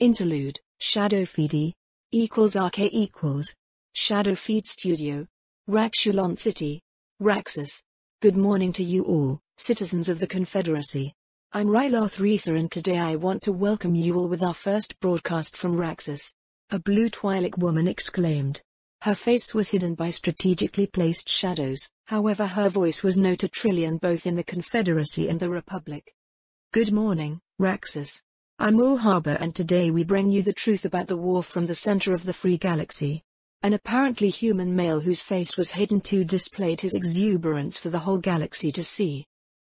Interlude, Shadow Feed equals RK equals Shadow Feed Studio. Raxulon City. Raxus. Good morning to you all, citizens of the Confederacy. I'm Ryloth Risa and today I want to welcome you all with our first broadcast from Raxus. A blue Twi'lek woman exclaimed. Her face was hidden by strategically placed shadows, however her voice was known to Trillion both in the Confederacy and the Republic. Good morning, Raxus. I'm Ul Harbor and today we bring you the truth about the war from the center of the Free Galaxy. An apparently human male whose face was hidden too displayed his exuberance for the whole galaxy to see.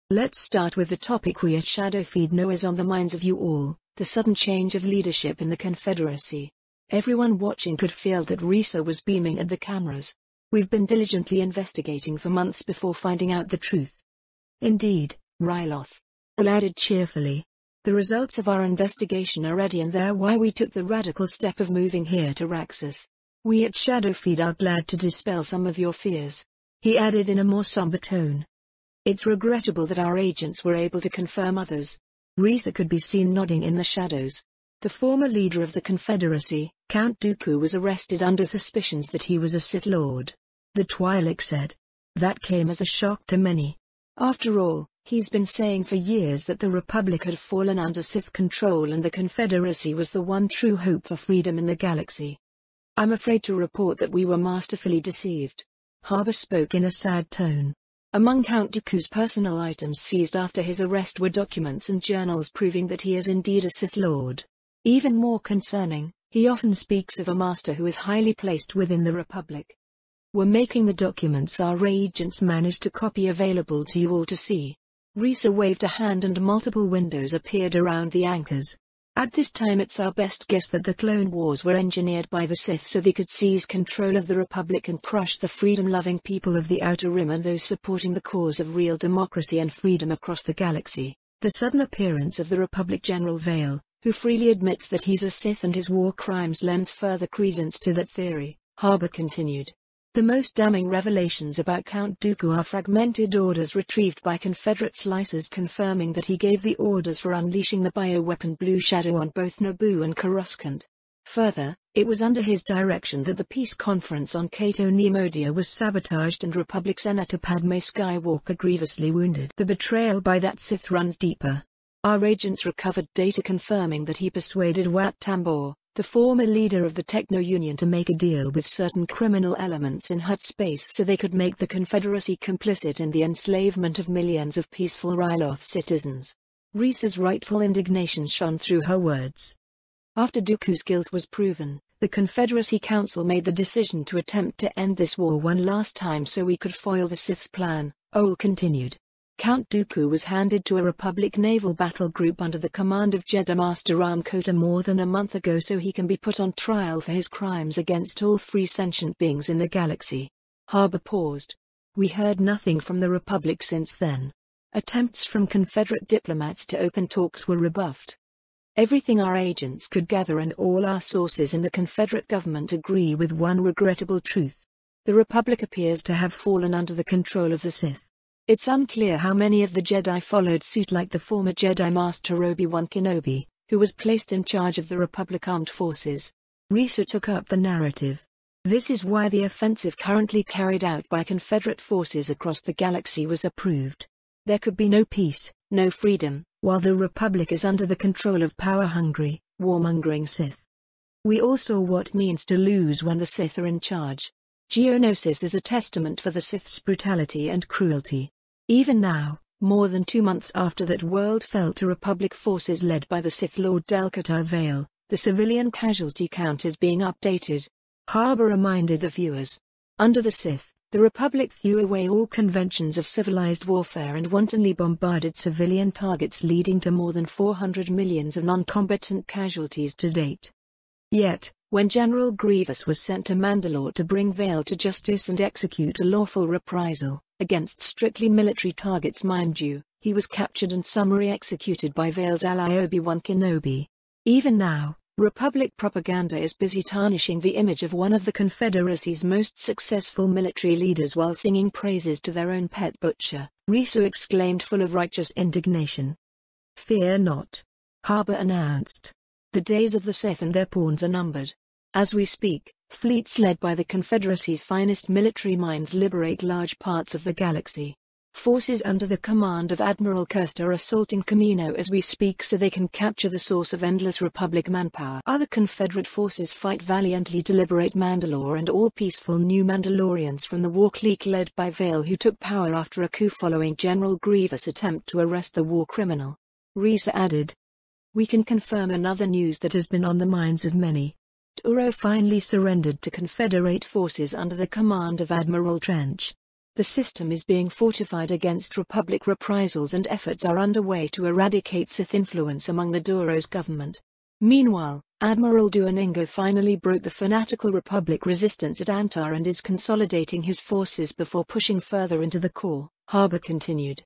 Let's start with the topic we at Shadowfeed know is on the minds of you all, the sudden change of leadership in the Confederacy. Everyone watching could feel that Risa was beaming at the cameras. We've been diligently investigating for months before finding out the truth. Indeed, Ryloth. Ul added cheerfully. The results of our investigation are ready and they're why we took the radical step of moving here to Raxus. We at Shadowfeed are glad to dispel some of your fears. He added in a more somber tone. It's regrettable that our agents were able to confirm others. Risa could be seen nodding in the shadows. The former leader of the Confederacy, Count Dooku, was arrested under suspicions that he was a Sith Lord. The Twi'lek said. That came as a shock to many. After all, he's been saying for years that the Republic had fallen under Sith control and the Confederacy was the one true hope for freedom in the galaxy. I'm afraid to report that we were masterfully deceived. Harbor spoke in a sad tone. Among Count Dooku's personal items seized after his arrest were documents and journals proving that he is indeed a Sith Lord. Even more concerning, he often speaks of a master who is highly placed within the Republic. We're making the documents our agents managed to copy available to you all to see. Risa waved a hand and multiple windows appeared around the anchors. At this time it's our best guess that the Clone Wars were engineered by the Sith so they could seize control of the Republic and crush the freedom-loving people of the Outer Rim and those supporting the cause of real democracy and freedom across the galaxy. The sudden appearance of the Republic General Vale, who freely admits that he's a Sith and his war crimes lends further credence to that theory, Harbor continued. The most damning revelations about Count Dooku are fragmented orders retrieved by Confederate slicers confirming that he gave the orders for unleashing the bioweapon Blue Shadow on both Naboo and Coruscant. Further, it was under his direction that the peace conference on Cato Neimoidia was sabotaged and Republic Senator Padme Skywalker grievously wounded. The betrayal by that Sith runs deeper. Our agents recovered data confirming that he persuaded Wat Tambor, the former leader of the Techno-Union, to make a deal with certain criminal elements in Hutt space so they could make the Confederacy complicit in the enslavement of millions of peaceful Ryloth citizens. Risa's rightful indignation shone through her words. After Dooku's guilt was proven, the Confederacy Council made the decision to attempt to end this war one last time so we could foil the Sith's plan, Ol continued. Count Dooku was handed to a Republic naval battle group under the command of Jedi Master Rahm Kota more than a month ago so he can be put on trial for his crimes against all free sentient beings in the galaxy. Harbor paused. We heard nothing from the Republic since then. Attempts from Confederate diplomats to open talks were rebuffed. Everything our agents could gather and all our sources in the Confederate government agree with one regrettable truth. The Republic appears to have fallen under the control of the Sith. It's unclear how many of the Jedi followed suit, like the former Jedi Master Obi-Wan Kenobi, who was placed in charge of the Republic Armed Forces. Risa took up the narrative. This is why the offensive currently carried out by Confederate forces across the galaxy was approved. There could be no peace, no freedom, while the Republic is under the control of power-hungry, warmongering Sith. We all saw what it means to lose when the Sith are in charge. Geonosis is a testament for the Sith's brutality and cruelty. Even now, more than 2 months after that world fell to Republic forces led by the Sith Lord Delcatar Vale, the civilian casualty count is being updated. Harbor reminded the viewers. Under the Sith, the Republic threw away all conventions of civilized warfare and wantonly bombarded civilian targets, leading to more than 400 million of non-combatant casualties to date. Yet, when General Grievous was sent to Mandalore to bring Vale to justice and execute a lawful reprisal, against strictly military targets mind you, he was captured and summarily executed by Vale's ally Obi-Wan Kenobi. Even now, Republic propaganda is busy tarnishing the image of one of the Confederacy's most successful military leaders while singing praises to their own pet butcher, Risa exclaimed full of righteous indignation. Fear not. Harbor announced. The days of the Sith and their pawns are numbered. As we speak, fleets led by the Confederacy's finest military minds liberate large parts of the galaxy. Forces under the command of Admiral Kirst are assaulting Kamino as we speak so they can capture the source of endless Republic manpower. Other Confederate forces fight valiantly to liberate Mandalore and all peaceful new Mandalorians from the war clique led by Vale, who took power after a coup following General Grievous' attempt to arrest the war criminal. Risa added, "We can confirm another news that has been on the minds of many. Turo finally surrendered to Confederate forces under the command of Admiral Trench. The system is being fortified against Republic reprisals and efforts are underway to eradicate Sith influence among the Duro's government." Meanwhile, Admiral Duoningo finally broke the fanatical Republic resistance at Antar and is consolidating his forces before pushing further into the core, Harbor continued.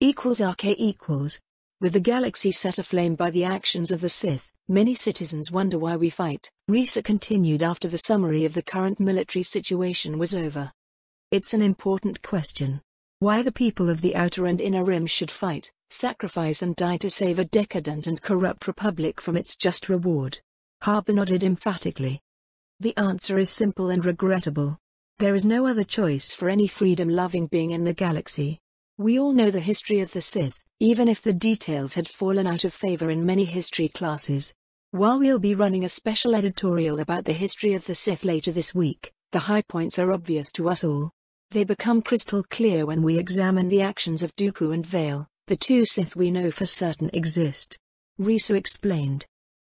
== With the galaxy set aflame by the actions of the Sith, many citizens wonder why we fight, Risa continued after the summary of the current military situation was over. It's an important question. Why the people of the Outer and Inner Rim should fight, sacrifice and die to save a decadent and corrupt republic from its just reward. Harbor nodded emphatically. The answer is simple and regrettable. There is no other choice for any freedom-loving being in the galaxy. We all know the history of the Sith, even if the details had fallen out of favor in many history classes. While we'll be running a special editorial about the history of the Sith later this week, the high points are obvious to us all. They become crystal clear when we examine the actions of Dooku and Vale, the two Sith we know for certain exist. Risa explained.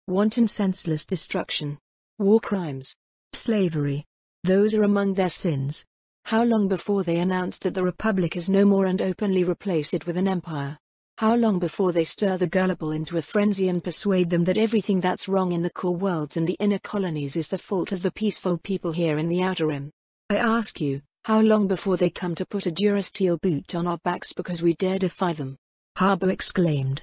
Wanton senseless destruction. War crimes. Slavery. Those are among their sins. How long before they announce that the Republic is no more and openly replace it with an empire? How long before they stir the gullible into a frenzy and persuade them that everything that's wrong in the core worlds and the inner colonies is the fault of the peaceful people here in the Outer Rim? I ask you, how long before they come to put a Durasteel boot on our backs because we dare defy them? Harbor exclaimed.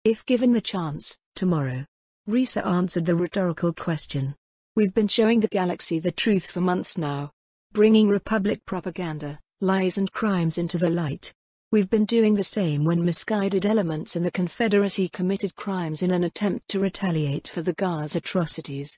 If given the chance, tomorrow. Risa answered the rhetorical question. We've been showing the galaxy the truth for months now. Bringing Republic propaganda, lies and crimes into the light. We've been doing the same when misguided elements in the Confederacy committed crimes in an attempt to retaliate for the Gar's atrocities.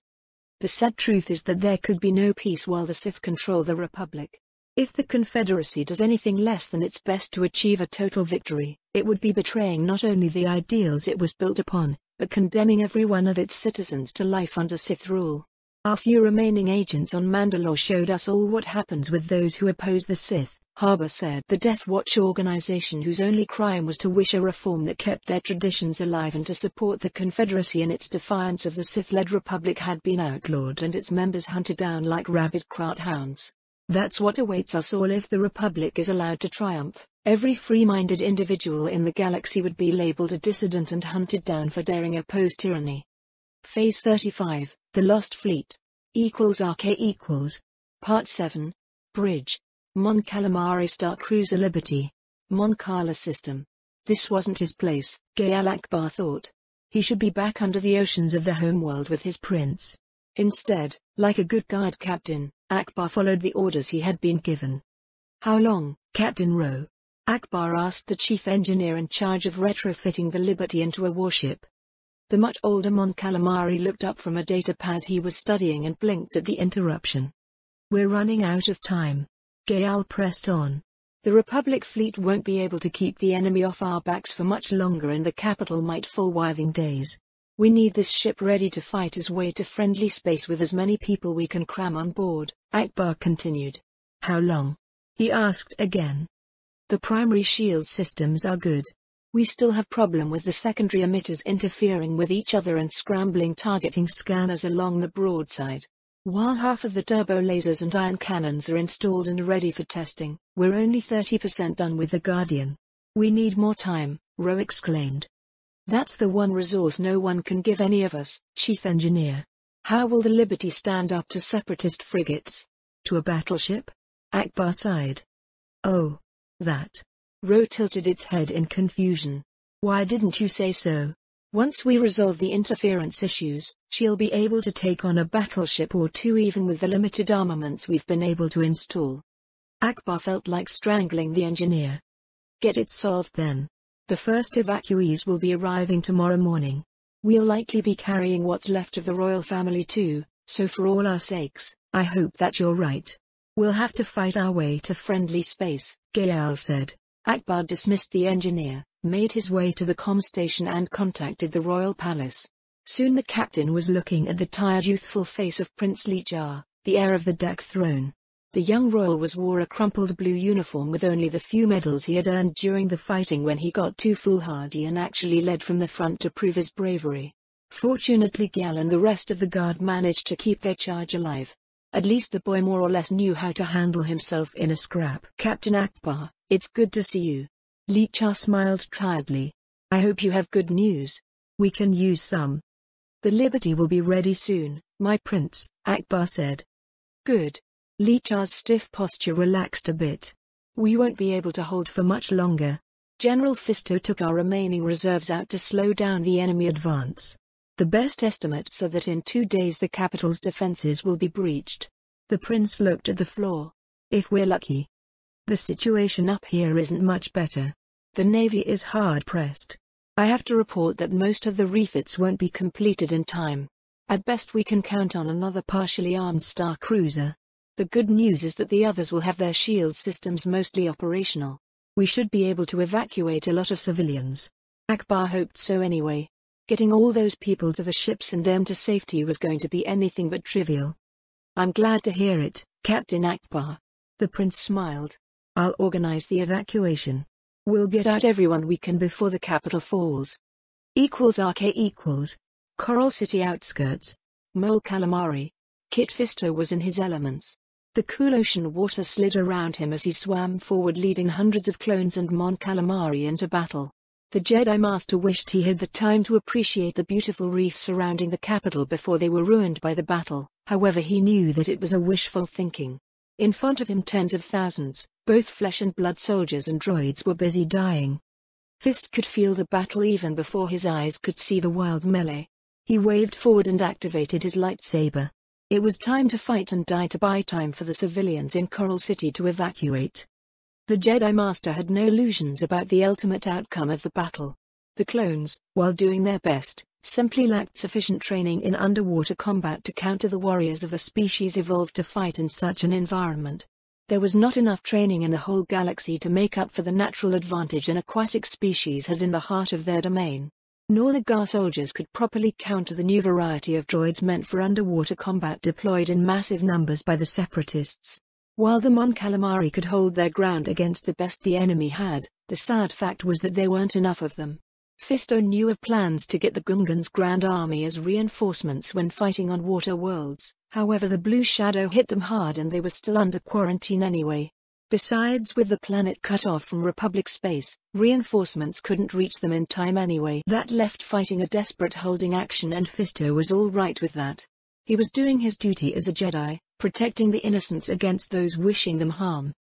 The sad truth is that there could be no peace while the Sith control the Republic. If the Confederacy does anything less than its best to achieve a total victory, it would be betraying not only the ideals it was built upon, but condemning every one of its citizens to life under Sith rule. Our few remaining agents on Mandalore showed us all what happens with those who oppose the Sith, Harbor said. The Death Watch organization, whose only crime was to wish a reform that kept their traditions alive and to support the Confederacy in its defiance of the Sith-led Republic, had been outlawed and its members hunted down like rabid kraut hounds. That's what awaits us all if the Republic is allowed to triumph. Every free-minded individual in the galaxy would be labeled a dissident and hunted down for daring oppose tyranny. Phase 35, The Lost Fleet. =RK=. Part 7. Bridge. Mon Calamari Star Cruiser Liberty. Mon Cala System. This wasn't his place, Gaal Akbar thought. He should be back under the oceans of the homeworld with his prince. Instead, like a good guard captain, Akbar followed the orders he had been given. How long, Captain Rowe? Akbar asked the chief engineer in charge of retrofitting the Liberty into a warship. The much older Mon Calamari looked up from a datapad he was studying and blinked at the interruption. We're running out of time. Gaal pressed on. The Republic fleet won't be able to keep the enemy off our backs for much longer and the capital might fall within days. We need this ship ready to fight his way to friendly space with as many people we can cram on board, Akbar continued. How long? He asked again. The primary shield systems are good. We still have problem with the secondary emitters interfering with each other and scrambling targeting scanners along the broadside. While half of the turbo lasers and ion cannons are installed and ready for testing, we're only 30% done with the Guardian. We need more time, Rowe exclaimed. That's the one resource no one can give any of us, Chief Engineer. How will the Liberty stand up to separatist frigates? To a battleship? Akbar sighed. Oh. That. Rowe tilted its head in confusion. Why didn't you say so? Once we resolve the interference issues, she'll be able to take on a battleship or two even with the limited armaments we've been able to install. Akbar felt like strangling the engineer. Get it solved then. The first evacuees will be arriving tomorrow morning. We'll likely be carrying what's left of the royal family too, so for all our sakes, I hope that you're right. We'll have to fight our way to friendly space, Gael said. Akbar dismissed the engineer, made his way to the comm station and contacted the royal palace. Soon the captain was looking at the tired youthful face of Prince Lichar, the heir of the Dak throne. The young royal wore a crumpled blue uniform with only the few medals he had earned during the fighting when he got too foolhardy and actually led from the front to prove his bravery. Fortunately Gyal and the rest of the guard managed to keep their charge alive. At least the boy more or less knew how to handle himself in a scrap. Captain Akbar, it's good to see you. Lichar smiled tiredly. I hope you have good news. We can use some. The Liberty will be ready soon, my prince, Akbar said. Good. Lichar's stiff posture relaxed a bit. We won't be able to hold for much longer. General Fisto took our remaining reserves out to slow down the enemy advance. The best estimates are that in 2 days the capital's defenses will be breached. The prince looked at the floor. If we're lucky. The situation up here isn't much better. The navy is hard pressed. I have to report that most of the refits won't be completed in time. At best we can count on another partially armed star cruiser. The good news is that the others will have their shield systems mostly operational. We should be able to evacuate a lot of civilians. Akbar hoped so anyway. Getting all those people to the ships and them to safety was going to be anything but trivial. I'm glad to hear it, Captain Akbar. The prince smiled. I'll organize the evacuation. We'll get out everyone we can before the capital falls. =RK=. Coral City outskirts. Mole Calamari. Kit Fisto was in his elements. The cool ocean water slid around him as he swam forward, leading hundreds of clones and Mon Calamari into battle. The Jedi Master wished he had the time to appreciate the beautiful reef surrounding the capital before they were ruined by the battle, however he knew that it was a wishful thinking. In front of him tens of thousands, both flesh and blood soldiers and droids were busy dying. Fist could feel the battle even before his eyes could see the wild melee. He waved forward and activated his lightsaber. It was time to fight and die to buy time for the civilians in Coral City to evacuate. The Jedi Master had no illusions about the ultimate outcome of the battle. The clones, while doing their best, simply lacked sufficient training in underwater combat to counter the warriors of a species evolved to fight in such an environment. There was not enough training in the whole galaxy to make up for the natural advantage an aquatic species had in the heart of their domain. Nor the Gar soldiers could properly counter the new variety of droids meant for underwater combat deployed in massive numbers by the Separatists. While the Mon Calamari could hold their ground against the best the enemy had, the sad fact was that there weren't enough of them. Fisto knew of plans to get the Gungan's Grand Army as reinforcements when fighting on water worlds, however the Blue Shadow hit them hard and they were still under quarantine anyway. Besides, with the planet cut off from Republic space, reinforcements couldn't reach them in time anyway. That left fighting a desperate holding action, and Fisto was all right with that. He was doing his duty as a Jedi, protecting the innocents against those wishing them harm.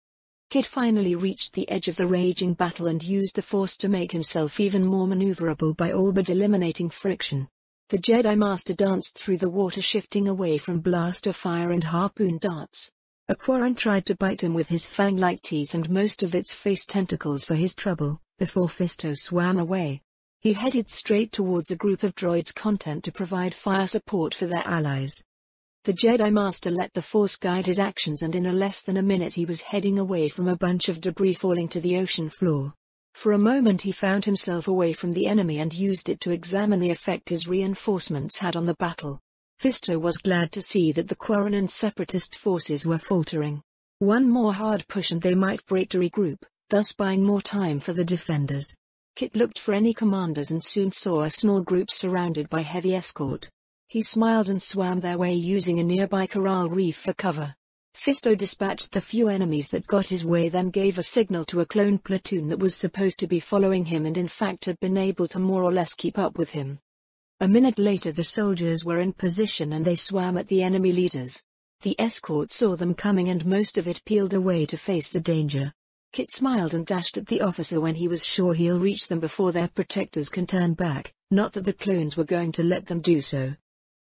Kit finally reached the edge of the raging battle and used the Force to make himself even more maneuverable by all but eliminating friction. The Jedi Master danced through the water, shifting away from blaster fire and harpoon darts. A Quarren tried to bite him with his fang-like teeth and most of its face tentacles for his trouble, before Fisto swam away. He headed straight towards a group of droids content to provide fire support for their allies. The Jedi Master let the Force guide his actions, and in less than a minute he was heading away from a bunch of debris falling to the ocean floor. For a moment he found himself away from the enemy and used it to examine the effect his reinforcements had on the battle. Fisto was glad to see that the Quarren and Separatist forces were faltering. One more hard push and they might break to regroup, thus buying more time for the defenders. Kit looked for any commanders and soon saw a small group surrounded by heavy escort. He smiled and swam their way using a nearby coral reef for cover. Fisto dispatched the few enemies that got his way, then gave a signal to a clone platoon that was supposed to be following him and in fact had been able to more or less keep up with him. A minute later the soldiers were in position and they swam at the enemy leaders. The escort saw them coming and most of it peeled away to face the danger. Kit smiled and dashed at the officer when he was sure he'll reach them before their protectors can turn back, not that the clones were going to let them do so.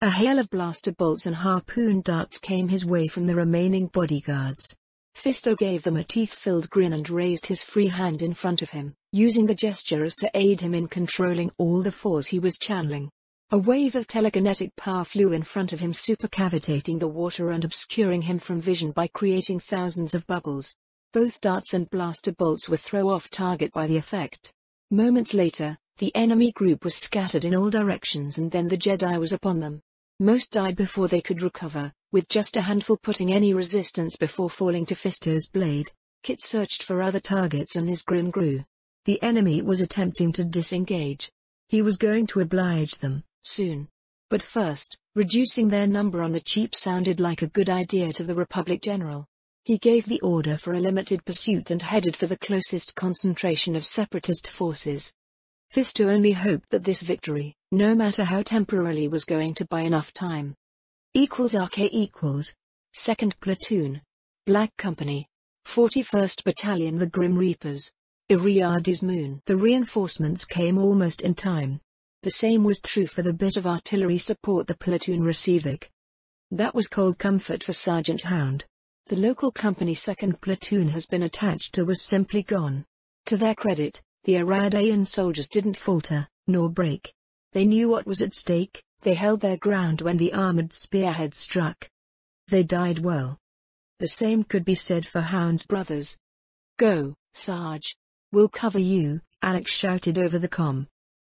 A hail of blaster bolts and harpoon darts came his way from the remaining bodyguards. Fisto gave them a teeth-filled grin and raised his free hand in front of him, using the gesture as to aid him in controlling all the force he was channeling. A wave of telekinetic power flew in front of him, supercavitating the water and obscuring him from vision by creating thousands of bubbles. Both darts and blaster bolts were thrown off target by the effect. Moments later, the enemy group was scattered in all directions and then the Jedi was upon them. Most died before they could recover, with just a handful putting any resistance before falling to Fisto's blade. Kit searched for other targets and his grin grew. The enemy was attempting to disengage. He was going to oblige them, soon. But first, reducing their number on the cheap sounded like a good idea to the Republic General. He gave the order for a limited pursuit and headed for the closest concentration of separatist forces. Fisto only hoped that this victory, no matter how temporarily, was going to buy enough time. =RK=, 2nd Platoon, Black Company, 41st Battalion, the Grim Reapers, Iriadu's Moon. The reinforcements came almost in time. The same was true for the bit of artillery support the platoon received. That was cold comfort for Sergeant Hound. The local company 2nd Platoon has been attached to was simply gone. To their credit, the Iridian soldiers didn't falter, nor break. They knew what was at stake. They held their ground when the armored spearhead struck. They died well. The same could be said for Hound's brothers. "Go, Sarge. We'll cover you," Alex shouted over the comm.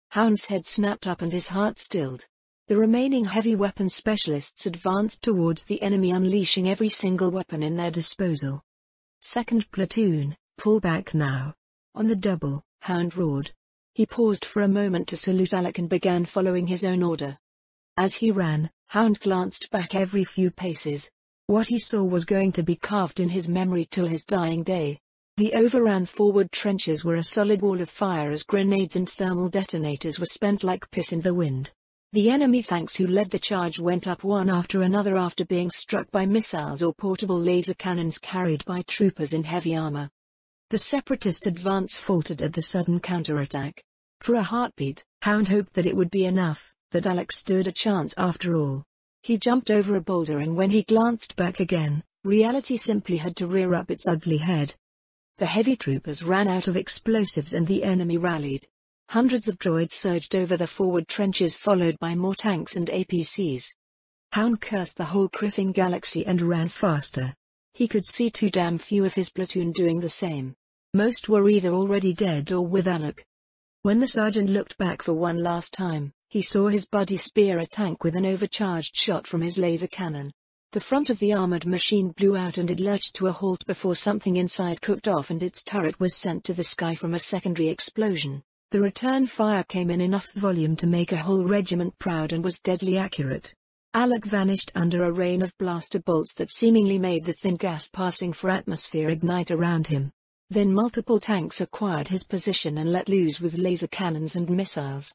Hound's head snapped up and his heart stilled. The remaining heavy weapon specialists advanced towards the enemy, unleashing every single weapon in their disposal. 2nd Platoon, pull back now. On the double, Hound roared. He paused for a moment to salute Alec and began following his own order. As he ran, Hound glanced back every few paces. What he saw was going to be carved in his memory till his dying day. The overran forward trenches were a solid wall of fire as grenades and thermal detonators were spent like piss in the wind. The enemy tanks who led the charge went up one after another after being struck by missiles or portable laser cannons carried by troopers in heavy armor. The separatist advance faltered at the sudden counterattack. For a heartbeat, Hound hoped that it would be enough, that Alex stood a chance after all. He jumped over a boulder, and when he glanced back again, reality simply had to rear up its ugly head. The heavy troopers ran out of explosives and the enemy rallied. Hundreds of droids surged over the forward trenches, followed by more tanks and APCs. Hound cursed the whole criffing galaxy and ran faster. He could see too damn few of his platoon doing the same. Most were either already dead or with Alec. When the sergeant looked back for one last time, he saw his buddy spear a tank with an overcharged shot from his laser cannon. The front of the armored machine blew out and it lurched to a halt before something inside cooked off and its turret was sent to the sky from a secondary explosion. The return fire came in enough volume to make a whole regiment proud and was deadly accurate. Alec vanished under a rain of blaster bolts that seemingly made the thin gas passing for atmosphere ignite around him. Then multiple tanks acquired his position and let loose with laser cannons and missiles.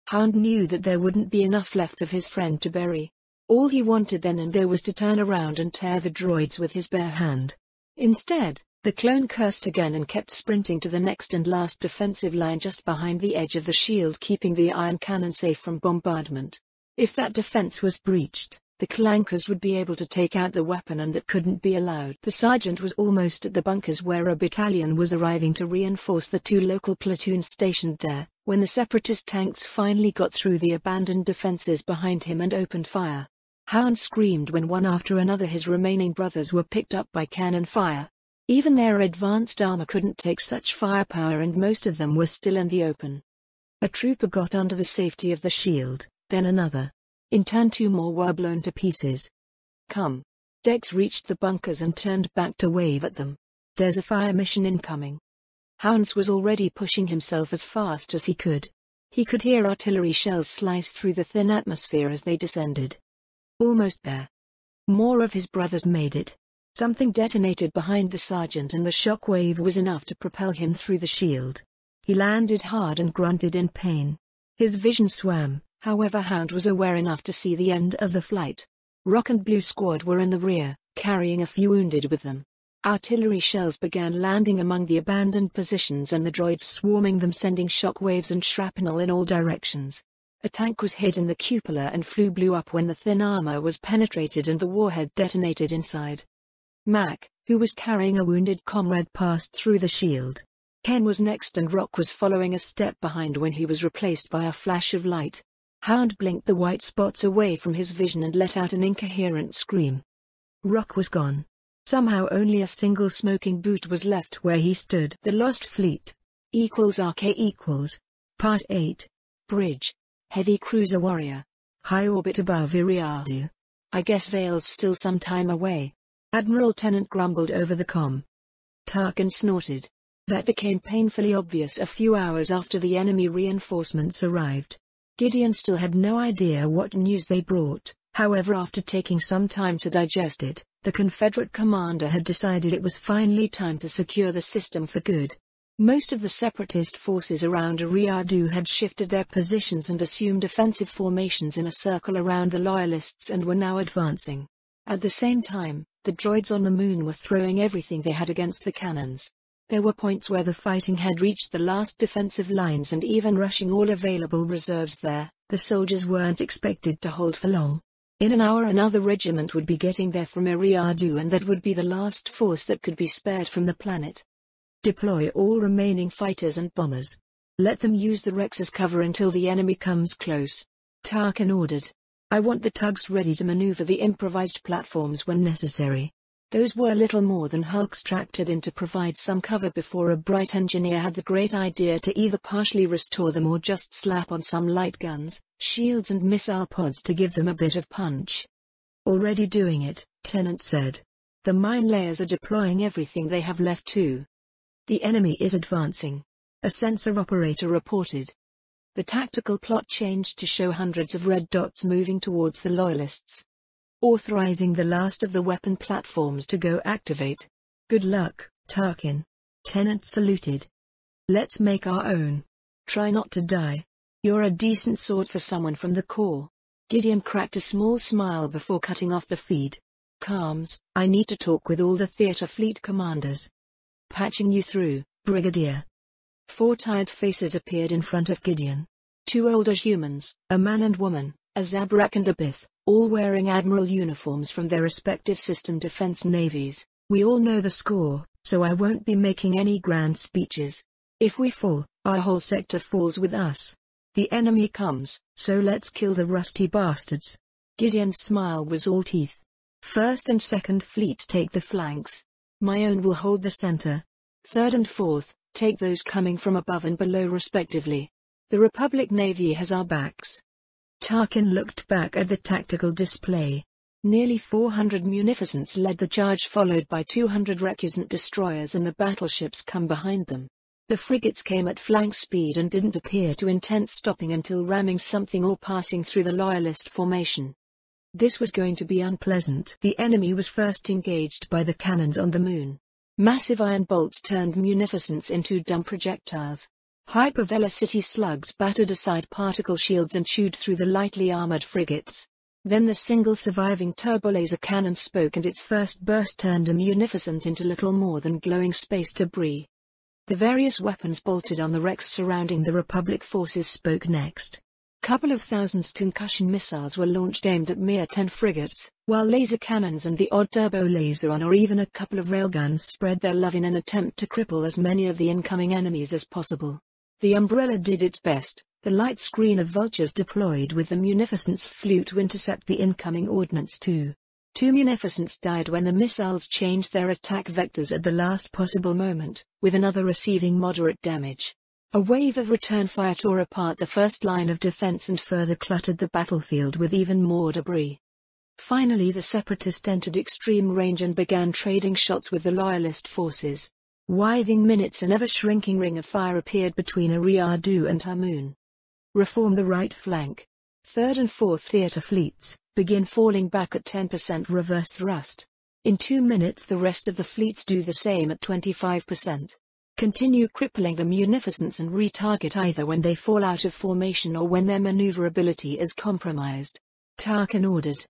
Hound knew that there wouldn't be enough left of his friend to bury. All he wanted then and there was to turn around and tear the droids with his bare hand. Instead, the clone cursed again and kept sprinting to the next and last defensive line just behind the edge of the shield, keeping the iron cannon safe from bombardment. If that defense was breached, the clankers would be able to take out the weapon and that couldn't be allowed. The sergeant was almost at the bunkers where a battalion was arriving to reinforce the two local platoons stationed there, when the separatist tanks finally got through the abandoned defenses behind him and opened fire. Hound screamed when one after another his remaining brothers were picked up by cannon fire. Even their advanced armor couldn't take such firepower and most of them were still in the open. A trooper got under the safety of the shield, then another. In turn 2 more were blown to pieces. "Come." Dex reached the bunkers and turned back to wave at them. "There's a fire mission incoming." Hounds was already pushing himself as fast as he could. He could hear artillery shells slice through the thin atmosphere as they descended. Almost there. More of his brothers made it. Something detonated behind the sergeant and the shock wave was enough to propel him through the shield. He landed hard and grunted in pain. His vision swam, however Hound was aware enough to see the end of the flight. Rock and Blue Squad were in the rear, carrying a few wounded with them. Artillery shells began landing among the abandoned positions and the droids swarming them, sending shock waves and shrapnel in all directions. A tank was hit in the cupola and blew up when the thin armor was penetrated and the warhead detonated inside. Mac, who was carrying a wounded comrade, passed through the shield. Ken was next and Rock was following a step behind when he was replaced by a flash of light. Hound blinked the white spots away from his vision and let out an incoherent scream. Rock was gone. Somehow only a single smoking boot was left where he stood. The Lost Fleet. =RK=. Part 8. Bridge. Heavy Cruiser Warrior. High orbit above Iriadu. I guess Vale's still some time away. Admiral Tennant grumbled over the comm. Tarkin snorted. That became painfully obvious a few hours after the enemy reinforcements arrived. Gideon still had no idea what news they brought. However, after taking some time to digest it, the Confederate commander had decided it was finally time to secure the system for good. Most of the separatist forces around Iriadu had shifted their positions and assumed offensive formations in a circle around the Loyalists and were now advancing. At the same time, the droids on the moon were throwing everything they had against the cannons. There were points where the fighting had reached the last defensive lines and even rushing all available reserves there. The soldiers weren't expected to hold for long. In an hour another regiment would be getting there from Iriadu, and that would be the last force that could be spared from the planet. Deploy all remaining fighters and bombers. Let them use the wrecks as cover until the enemy comes close. Tarkin ordered. I want the tugs ready to maneuver the improvised platforms when necessary. Those were little more than hulks tractored in to provide some cover before a bright engineer had the great idea to either partially restore them or just slap on some light guns, shields and missile pods to give them a bit of punch. Already doing it, Tennant said. The mine layers are deploying everything they have left too. The enemy is advancing. A sensor operator reported. The tactical plot changed to show hundreds of red dots moving towards the Loyalists, authorizing the last of the weapon platforms to go activate. Good luck, Tarkin. Tennant saluted. Let's make our own. Try not to die. You're a decent sort for someone from the Corps. Gideon cracked a small smile before cutting off the feed. Calms, I need to talk with all the theater fleet commanders. Patching you through, Brigadier. 4 tired faces appeared in front of Gideon. 2 older humans, a man and woman, a Zabrak and a Bith, all wearing admiral uniforms from their respective system defense navies. We all know the score, so I won't be making any grand speeches. If we fall, our whole sector falls with us. The enemy comes, so let's kill the rusty bastards. Gideon's smile was all teeth. 1st and 2nd Fleet take the flanks. My own will hold the center. 3rd and 4th, take those coming from above and below respectively. The Republic Navy has our backs. Tarkin looked back at the tactical display. Nearly 400 munificents led the charge, followed by 200 recusant destroyers, and the battleships come behind them. The frigates came at flank speed and didn't appear to intend stopping until ramming something or passing through the Loyalist formation. This was going to be unpleasant. The enemy was first engaged by the cannons on the moon. Massive iron bolts turned munificents into dumb projectiles. Hypervelocity slugs battered aside particle shields and chewed through the lightly armored frigates. Then the single surviving turbolaser cannon spoke, and its first burst turned a munificent into little more than glowing space debris. The various weapons bolted on the wrecks surrounding the Republic forces spoke next. Couple of thousands concussion missiles were launched aimed at mere 10 frigates, while laser cannons and the odd turbo laser on or even a couple of railguns spread their love in an attempt to cripple as many of the incoming enemies as possible. The Umbrella did its best. The light screen of vultures deployed with the munificents flew to intercept the incoming ordnance too. 2 munificents died when the missiles changed their attack vectors at the last possible moment, with another receiving moderate damage. A wave of return fire tore apart the first line of defense and further cluttered the battlefield with even more debris. Finally the Separatist entered extreme range and began trading shots with the Loyalist forces. Withing minutes an ever-shrinking ring of fire appeared between Iriadu and Hamoon. Reform the right flank. 3rd and 4th Theater Fleets, begin falling back at 10% reverse thrust. In 2 minutes the rest of the fleets do the same at 25%. Continue crippling the munificents and retarget either when they fall out of formation or when their maneuverability is compromised. Tarkin ordered.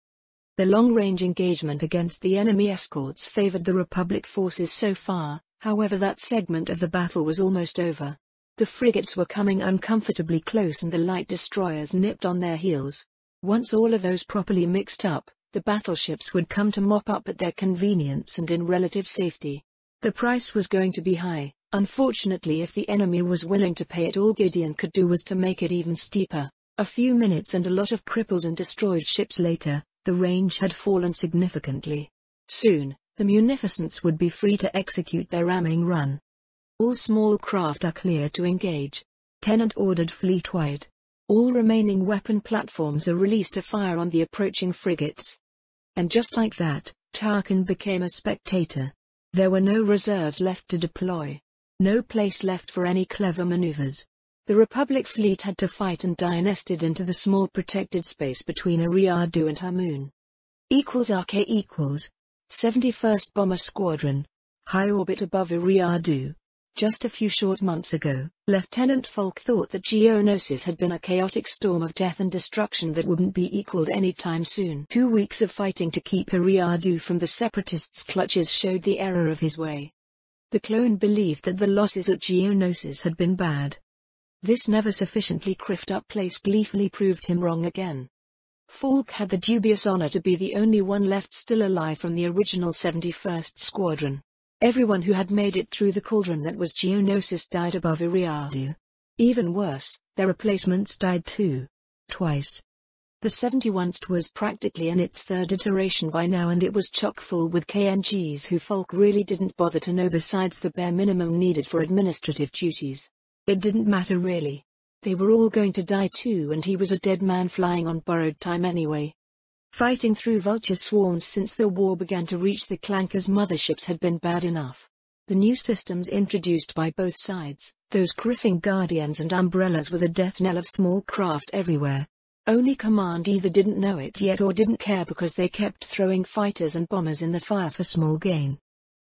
The long-range engagement against the enemy escorts favored the Republic forces so far, however that segment of the battle was almost over. The frigates were coming uncomfortably close and the light destroyers nipped on their heels. Once all of those properly mixed up, the battleships would come to mop up at their convenience and in relative safety. The price was going to be high. Unfortunately, if the enemy was willing to pay it, all Gideon could do was to make it even steeper. A few minutes and a lot of crippled and destroyed ships later, the range had fallen significantly. Soon, the Munificents would be free to execute their ramming run. All small craft are clear to engage. Tennant ordered fleet-wide. All remaining weapon platforms are released to fire on the approaching frigates. And just like that, Tarkin became a spectator. There were no reserves left to deploy. No place left for any clever maneuvers. The Republic fleet had to fight and die nested into the small protected space between Eriadu and her moon. =RK= 71st Bomber Squadron. High orbit above Eriadu. Just a few short months ago, Lieutenant Falk thought that Geonosis had been a chaotic storm of death and destruction that wouldn't be equaled anytime soon. 2 weeks of fighting to keep Eriadu from the Separatists' clutches showed the error of his way. The clone believed that the losses at Geonosis had been bad. This never sufficiently criffed up place gleefully proved him wrong again. Falk had the dubious honor to be the only one left still alive from the original 71st Squadron. Everyone who had made it through the cauldron that was Geonosis died above Eriadu. Even worse, their replacements died too. Twice. The 71st was practically in its third iteration by now, and it was chock full with KNGs who Falk really didn't bother to know besides the bare minimum needed for administrative duties. It didn't matter really. They were all going to die too, and he was a dead man flying on borrowed time anyway. Fighting through vulture swarms since the war began to reach the Clankers' motherships had been bad enough. The new systems introduced by both sides, those criffing Guardians and Umbrellas, were the death knell of small craft everywhere. Only Command either didn't know it yet or didn't care because they kept throwing fighters and bombers in the fire for small gain.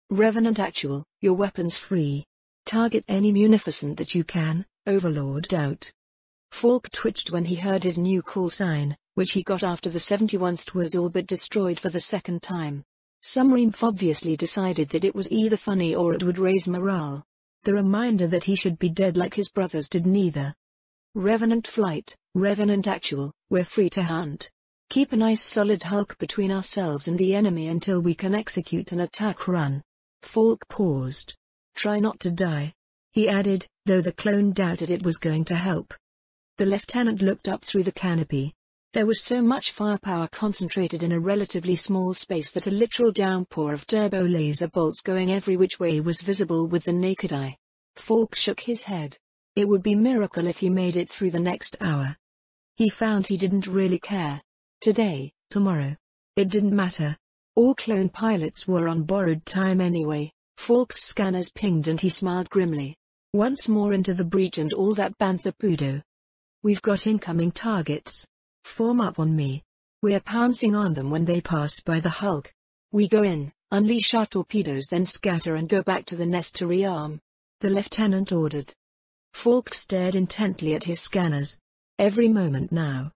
Revenant Actual, your weapons free. Target any munificent that you can, Overlord out. Falk twitched when he heard his new call sign, which he got after the 71st was all but destroyed for the second time. Sumreem obviously decided that it was either funny or it would raise morale. The reminder that he should be dead like his brothers did neither. Revenant Flight, Revenant Actual, we're free to hunt. Keep a nice solid hulk between ourselves and the enemy until we can execute an attack run. Falk paused. Try not to die, he added, though the clone doubted it was going to help. The lieutenant looked up through the canopy. There was so much firepower concentrated in a relatively small space that a literal downpour of turbo laser bolts going every which way was visible with the naked eye. Falk shook his head. It would be a miracle if he made it through the next hour. He found he didn't really care. Today, tomorrow. It didn't matter. All clone pilots were on borrowed time anyway. Falk's scanners pinged and he smiled grimly. Once more into the breach and all that bantha poodoo. We've got incoming targets. Form up on me. We're pouncing on them when they pass by the hulk. We go in, unleash our torpedoes, then scatter and go back to the nest to rearm. The lieutenant ordered. Falk stared intently at his scanners. Every moment now.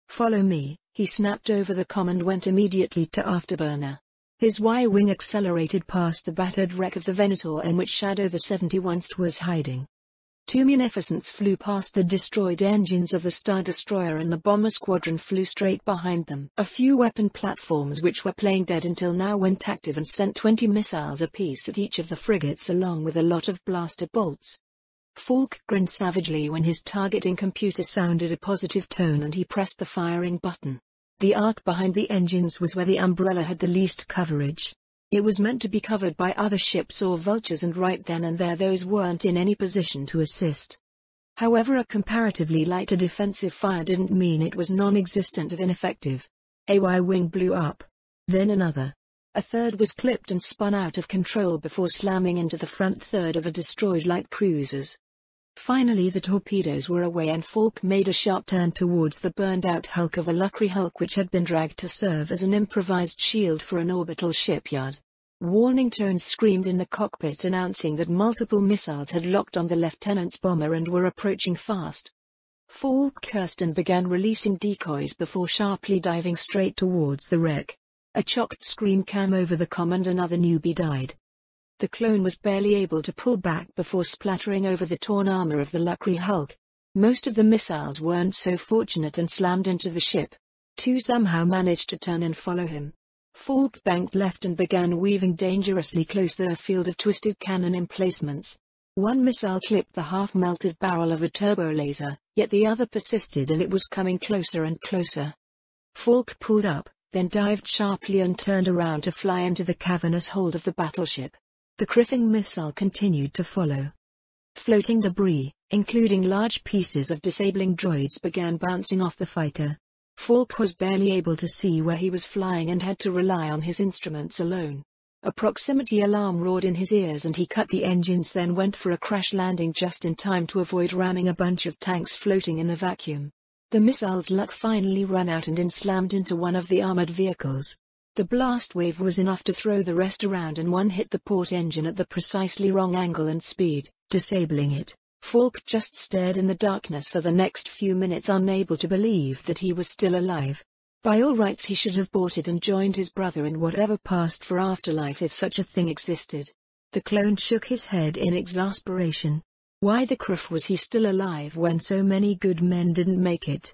Follow me, he snapped over the comm and went immediately to Afterburner. His Y-wing accelerated past the battered wreck of the Venator in which Shadow the 71st was hiding. 2 Munificents flew past the destroyed engines of the Star Destroyer and the bomber squadron flew straight behind them. A few weapon platforms which were playing dead until now went active and sent 20 missiles apiece at each of the frigates along with a lot of blaster bolts. Falk grinned savagely when his targeting computer sounded a positive tone and he pressed the firing button. The arc behind the engines was where the Umbrella had the least coverage. It was meant to be covered by other ships or vultures, and right then and there those weren't in any position to assist. However, a comparatively lighter defensive fire didn't mean it was non-existent or ineffective. A Y-wing blew up. Then another. A third was clipped and spun out of control before slamming into the front third of a destroyed light cruisers. Finally the torpedoes were away and Falk made a sharp turn towards the burned-out hulk of a Luckery hulk which had been dragged to serve as an improvised shield for an orbital shipyard. Warning tones screamed in the cockpit announcing that multiple missiles had locked on the lieutenant's bomber and were approaching fast. Falk cursed and began releasing decoys before sharply diving straight towards the wreck. A chocked scream came over the comm and another newbie died. The clone was barely able to pull back before splattering over the torn armor of the Luckery hulk. Most of the missiles weren't so fortunate and slammed into the ship. 2 somehow managed to turn and follow him. Falk banked left and began weaving dangerously close to a field of twisted cannon emplacements. One missile clipped the half-melted barrel of a turbo laser, Yet the other persisted and it was coming closer and closer. Falk pulled up, then dived sharply and turned around to fly into the cavernous hold of the battleship. The Kriffing missile continued to follow. Floating debris, including large pieces of disabling droids, began bouncing off the fighter. Falk was barely able to see where he was flying and had to rely on his instruments alone. A proximity alarm roared in his ears and he cut the engines, then went for a crash landing just in time to avoid ramming a bunch of tanks floating in the vacuum. The missile's luck finally ran out and slammed into one of the armored vehicles. The blast wave was enough to throw the rest around and one hit the port engine at the precisely wrong angle and speed, disabling it. Falk just stared in the darkness for the next few minutes, unable to believe that he was still alive. By all rights he should have bought it and joined his brother in whatever passed for afterlife if such a thing existed. The clone shook his head in exasperation. Why the criff was he still alive when so many good men didn't make it?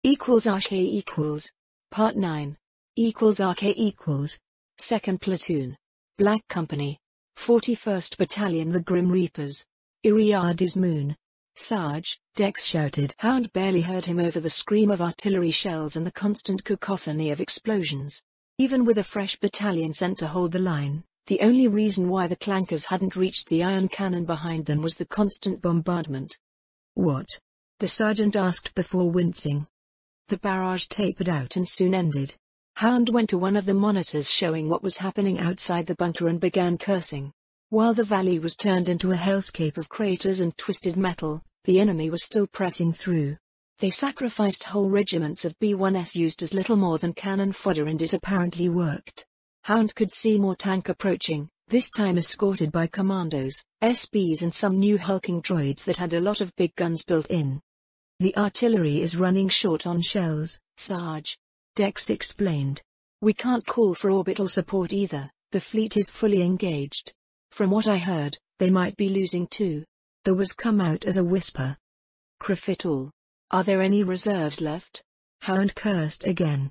=RK=. Part 9. =RK=. 2nd Platoon. Black Company. 41st Battalion, the Grim Reapers. Iriadu's Moon. Sarge, Dex shouted. Hound barely heard him over the scream of artillery shells and the constant cacophony of explosions. Even with a fresh battalion sent to hold the line, the only reason why the clankers hadn't reached the iron cannon behind them was the constant bombardment. What? The sergeant asked before wincing. The barrage tapered out and soon ended. Hound went to one of the monitors showing what was happening outside the bunker and began cursing. While the valley was turned into a hellscape of craters and twisted metal, the enemy was still pressing through. They sacrificed whole regiments of B-1s used as little more than cannon fodder, and it apparently worked. Hound could see more tank approaching, this time escorted by commandos, SBs and some new hulking droids that had a lot of big guns built in. The artillery is running short on shells, Sarge. Dex explained. We can't call for orbital support either, the fleet is fully engaged. From what I heard, they might be losing too. There was come out as a whisper. Criff it all. Are there any reserves left? Hound cursed again.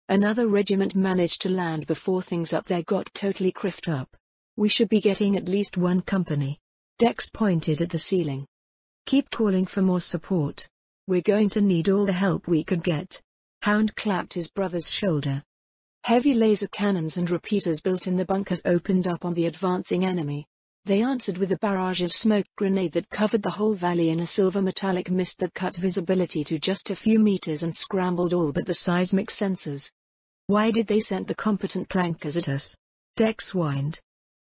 Another regiment managed to land before things up there got totally criffed up. We should be getting at least one company. Dex pointed at the ceiling. Keep calling for more support. We're going to need all the help we could get. Hound clapped his brother's shoulder. Heavy laser cannons and repeaters built in the bunkers opened up on the advancing enemy. They answered with a barrage of smoke grenade that covered the whole valley in a silver metallic mist that cut visibility to just a few meters and scrambled all but the seismic sensors. Why did they send the competent clankers at us? Dex whined.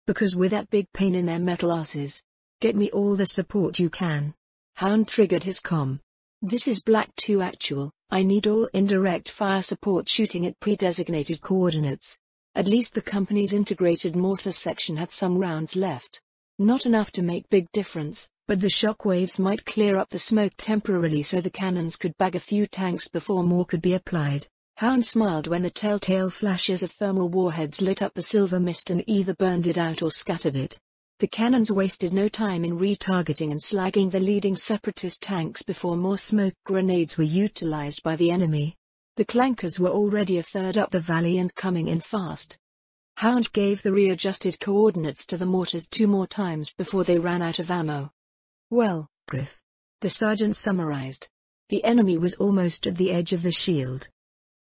Because we're that big pain in their metal asses. Get me all the support you can. Hound triggered his comm. This is Black 2 Actual, I need all indirect fire support shooting at pre-designated coordinates. At least the company's integrated mortar section had some rounds left. Not enough to make big difference, but the shock waves might clear up the smoke temporarily so the cannons could bag a few tanks before more could be applied. Hound smiled when the telltale flashes of thermal warheads lit up the silver mist and either burned it out or scattered it. The cannons wasted no time in retargeting and slagging the leading separatist tanks before more smoke grenades were utilized by the enemy. The clankers were already a third up the valley and coming in fast. Hound gave the readjusted coordinates to the mortars 2 more times before they ran out of ammo. Well, Griff. The sergeant summarized. The enemy was almost at the edge of the shield.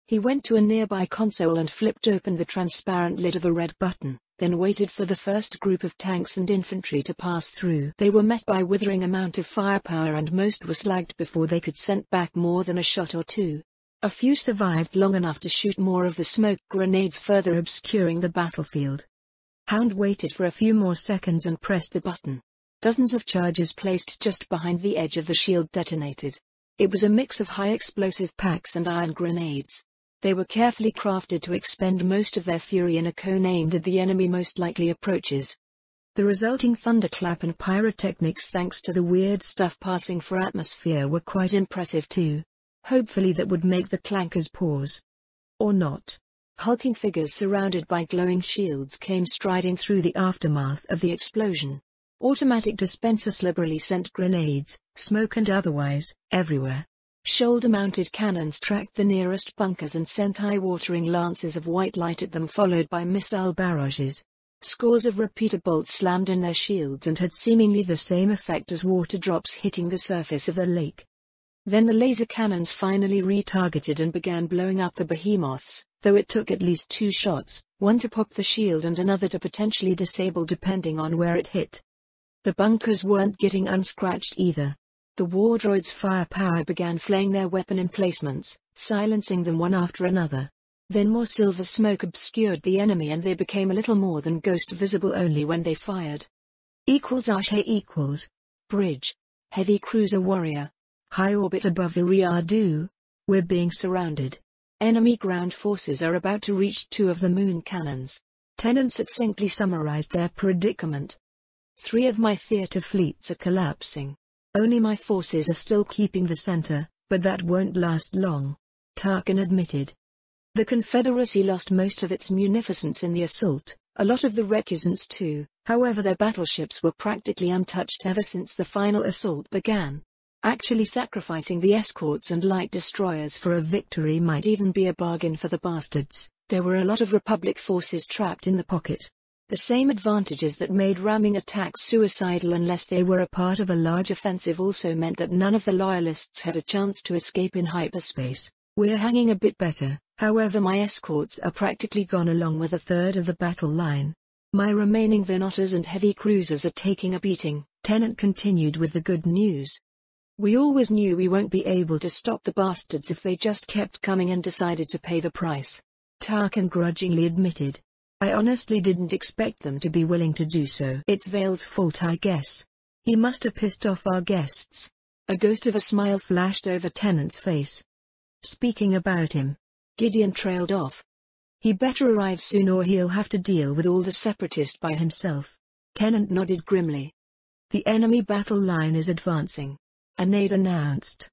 He went to a nearby console and flipped open the transparent lid of a red button, then waited for the first group of tanks and infantry to pass through. They were met by a withering amount of firepower and most were slagged before they could send back more than a shot or two. A few survived long enough to shoot more of the smoke grenades, further obscuring the battlefield. Hound waited for a few more seconds and pressed the button. Dozens of charges placed just behind the edge of the shield detonated. It was a mix of high explosive packs and iron grenades. They were carefully crafted to expend most of their fury in a cone aimed at the enemy most likely approaches. The resulting thunderclap and pyrotechnics, thanks to the weird stuff passing for atmosphere, were quite impressive too. Hopefully that would make the clankers pause. Or not. Hulking figures surrounded by glowing shields came striding through the aftermath of the explosion. Automatic dispensers liberally sent grenades, smoke and otherwise, everywhere. Shoulder-mounted cannons tracked the nearest bunkers and sent eye-watering lances of white light at them, followed by missile barrages. Scores of repeater bolts slammed in their shields and had seemingly the same effect as water drops hitting the surface of the lake. Then the laser cannons finally retargeted and began blowing up the behemoths, though it took at least 2 shots, one to pop the shield and another to potentially disable depending on where it hit. The bunkers weren't getting unscratched either. The war droids' firepower began flaying their weapon emplacements, silencing them one after another. Then more silver smoke obscured the enemy and they became a little more than ghost visible only when they fired. == Bridge. Heavy cruiser warrior. High orbit above Iriadu. We're being surrounded. Enemy ground forces are about to reach 2 of the moon cannons. Tennant succinctly summarized their predicament. 3 of my theater fleets are collapsing. Only my forces are still keeping the center, but that won't last long. Tarkin admitted. The Confederacy lost most of its munificence in the assault, a lot of the recusants too, however their battleships were practically untouched ever since the final assault began. Actually sacrificing the escorts and light destroyers for a victory might even be a bargain for the bastards. There were a lot of Republic forces trapped in the pocket. The same advantages that made ramming attacks suicidal unless they were a part of a large offensive also meant that none of the Loyalists had a chance to escape in hyperspace. We're hanging a bit better, however my escorts are practically gone along with a third of the battle line. My remaining Venottas and heavy cruisers are taking a beating. Tennant continued with the good news. We always knew we won't be able to stop the bastards if they just kept coming and decided to pay the price. Tarkin grudgingly admitted. I honestly didn't expect them to be willing to do so. It's Vale's fault, I guess. He must have pissed off our guests. A ghost of a smile flashed over Tennant's face. Speaking about him, Gideon trailed off. He better arrive soon or he'll have to deal with all the separatists by himself. Tennant nodded grimly. The enemy battle line is advancing. Anade announced.